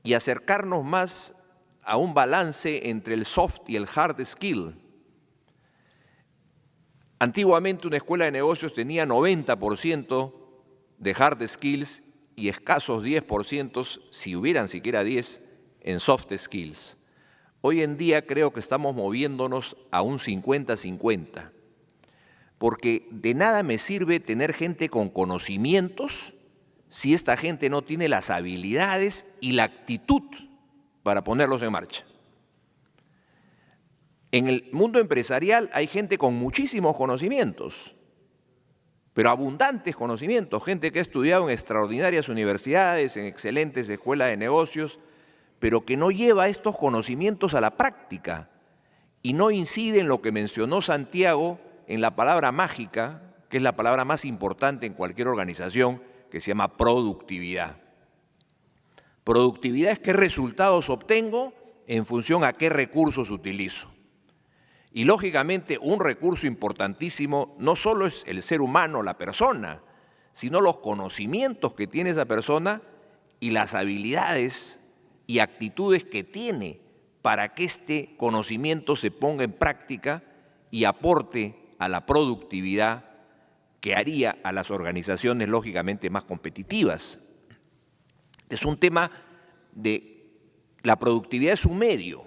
y acercarnos más a un balance entre el soft y el hard skill. Antiguamente una escuela de negocios tenía 90% de hard skills y escasos 10%, si hubieran siquiera 10, en soft skills. Hoy en día creo que estamos moviéndonos a un 50-50. porque de nada me sirve tener gente con conocimientos si esta gente no tiene las habilidades y la actitud para ponerlos en marcha. En el mundo empresarial hay gente con muchísimos conocimientos, pero abundantes conocimientos, gente que ha estudiado en extraordinarias universidades, en excelentes escuelas de negocios, pero que no lleva estos conocimientos a la práctica y no incide en lo que mencionó Santiago, en la palabra mágica, que es la palabra más importante en cualquier organización, que se llama productividad. Productividad es qué resultados obtengo en función a qué recursos utilizo. Y lógicamente un recurso importantísimo no solo es el ser humano, la persona, sino los conocimientos que tiene esa persona y las habilidades y actitudes que tiene para que este conocimiento se ponga en práctica y aporte a la productividad que haría a las organizaciones lógicamente más competitivas. Es un tema de la productividad es un medio,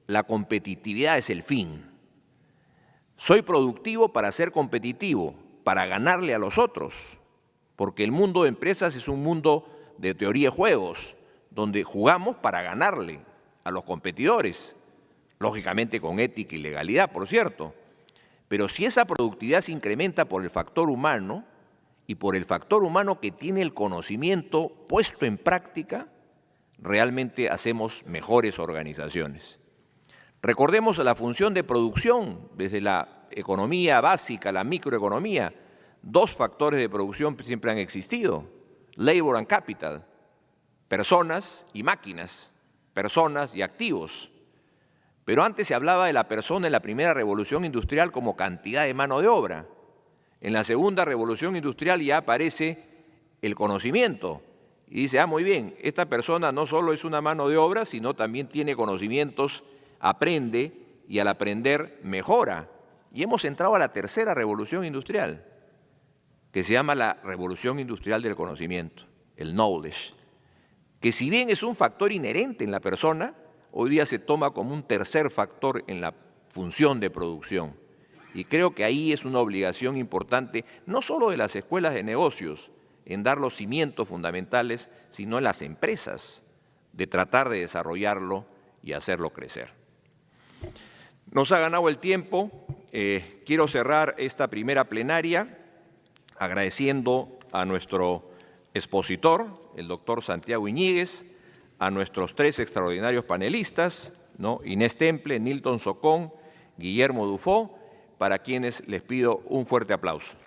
la competitividad es el fin. Soy productivo para ser competitivo, para ganarle a los otros, porque el mundo de empresas es un mundo de teoría de juegos, donde jugamos para ganarle a los competidores, lógicamente con ética y legalidad, por cierto. Pero si esa productividad se incrementa por el factor humano y por el factor humano que tiene el conocimiento puesto en práctica, realmente hacemos mejores organizaciones. Recordemos la función de producción desde la economía básica, la microeconomía. Dos factores de producción siempre han existido: labor and capital, personas y máquinas, personas y activos. Pero antes se hablaba de la persona en la primera revolución industrial como cantidad de mano de obra. En la segunda revolución industrial ya aparece el conocimiento. Y dice, muy bien, esta persona no solo es una mano de obra, sino también tiene conocimientos, aprende y al aprender mejora. Y hemos entrado a la tercera revolución industrial, que se llama la revolución industrial del conocimiento, el knowledge, que si bien es un factor inherente en la persona, hoy día se toma como un tercer factor en la función de producción. Y creo que ahí es una obligación importante, no solo de las escuelas de negocios, en dar los cimientos fundamentales, sino en las empresas, de tratar de desarrollarlo y hacerlo crecer. Nos ha ganado el tiempo. Quiero cerrar esta primera plenaria agradeciendo a nuestro expositor, el doctor Santiago Iñiguez, a nuestros tres extraordinarios panelistas, Inés Temple, Nilton Socón, Guillermo Dufó, para quienes les pido un fuerte aplauso.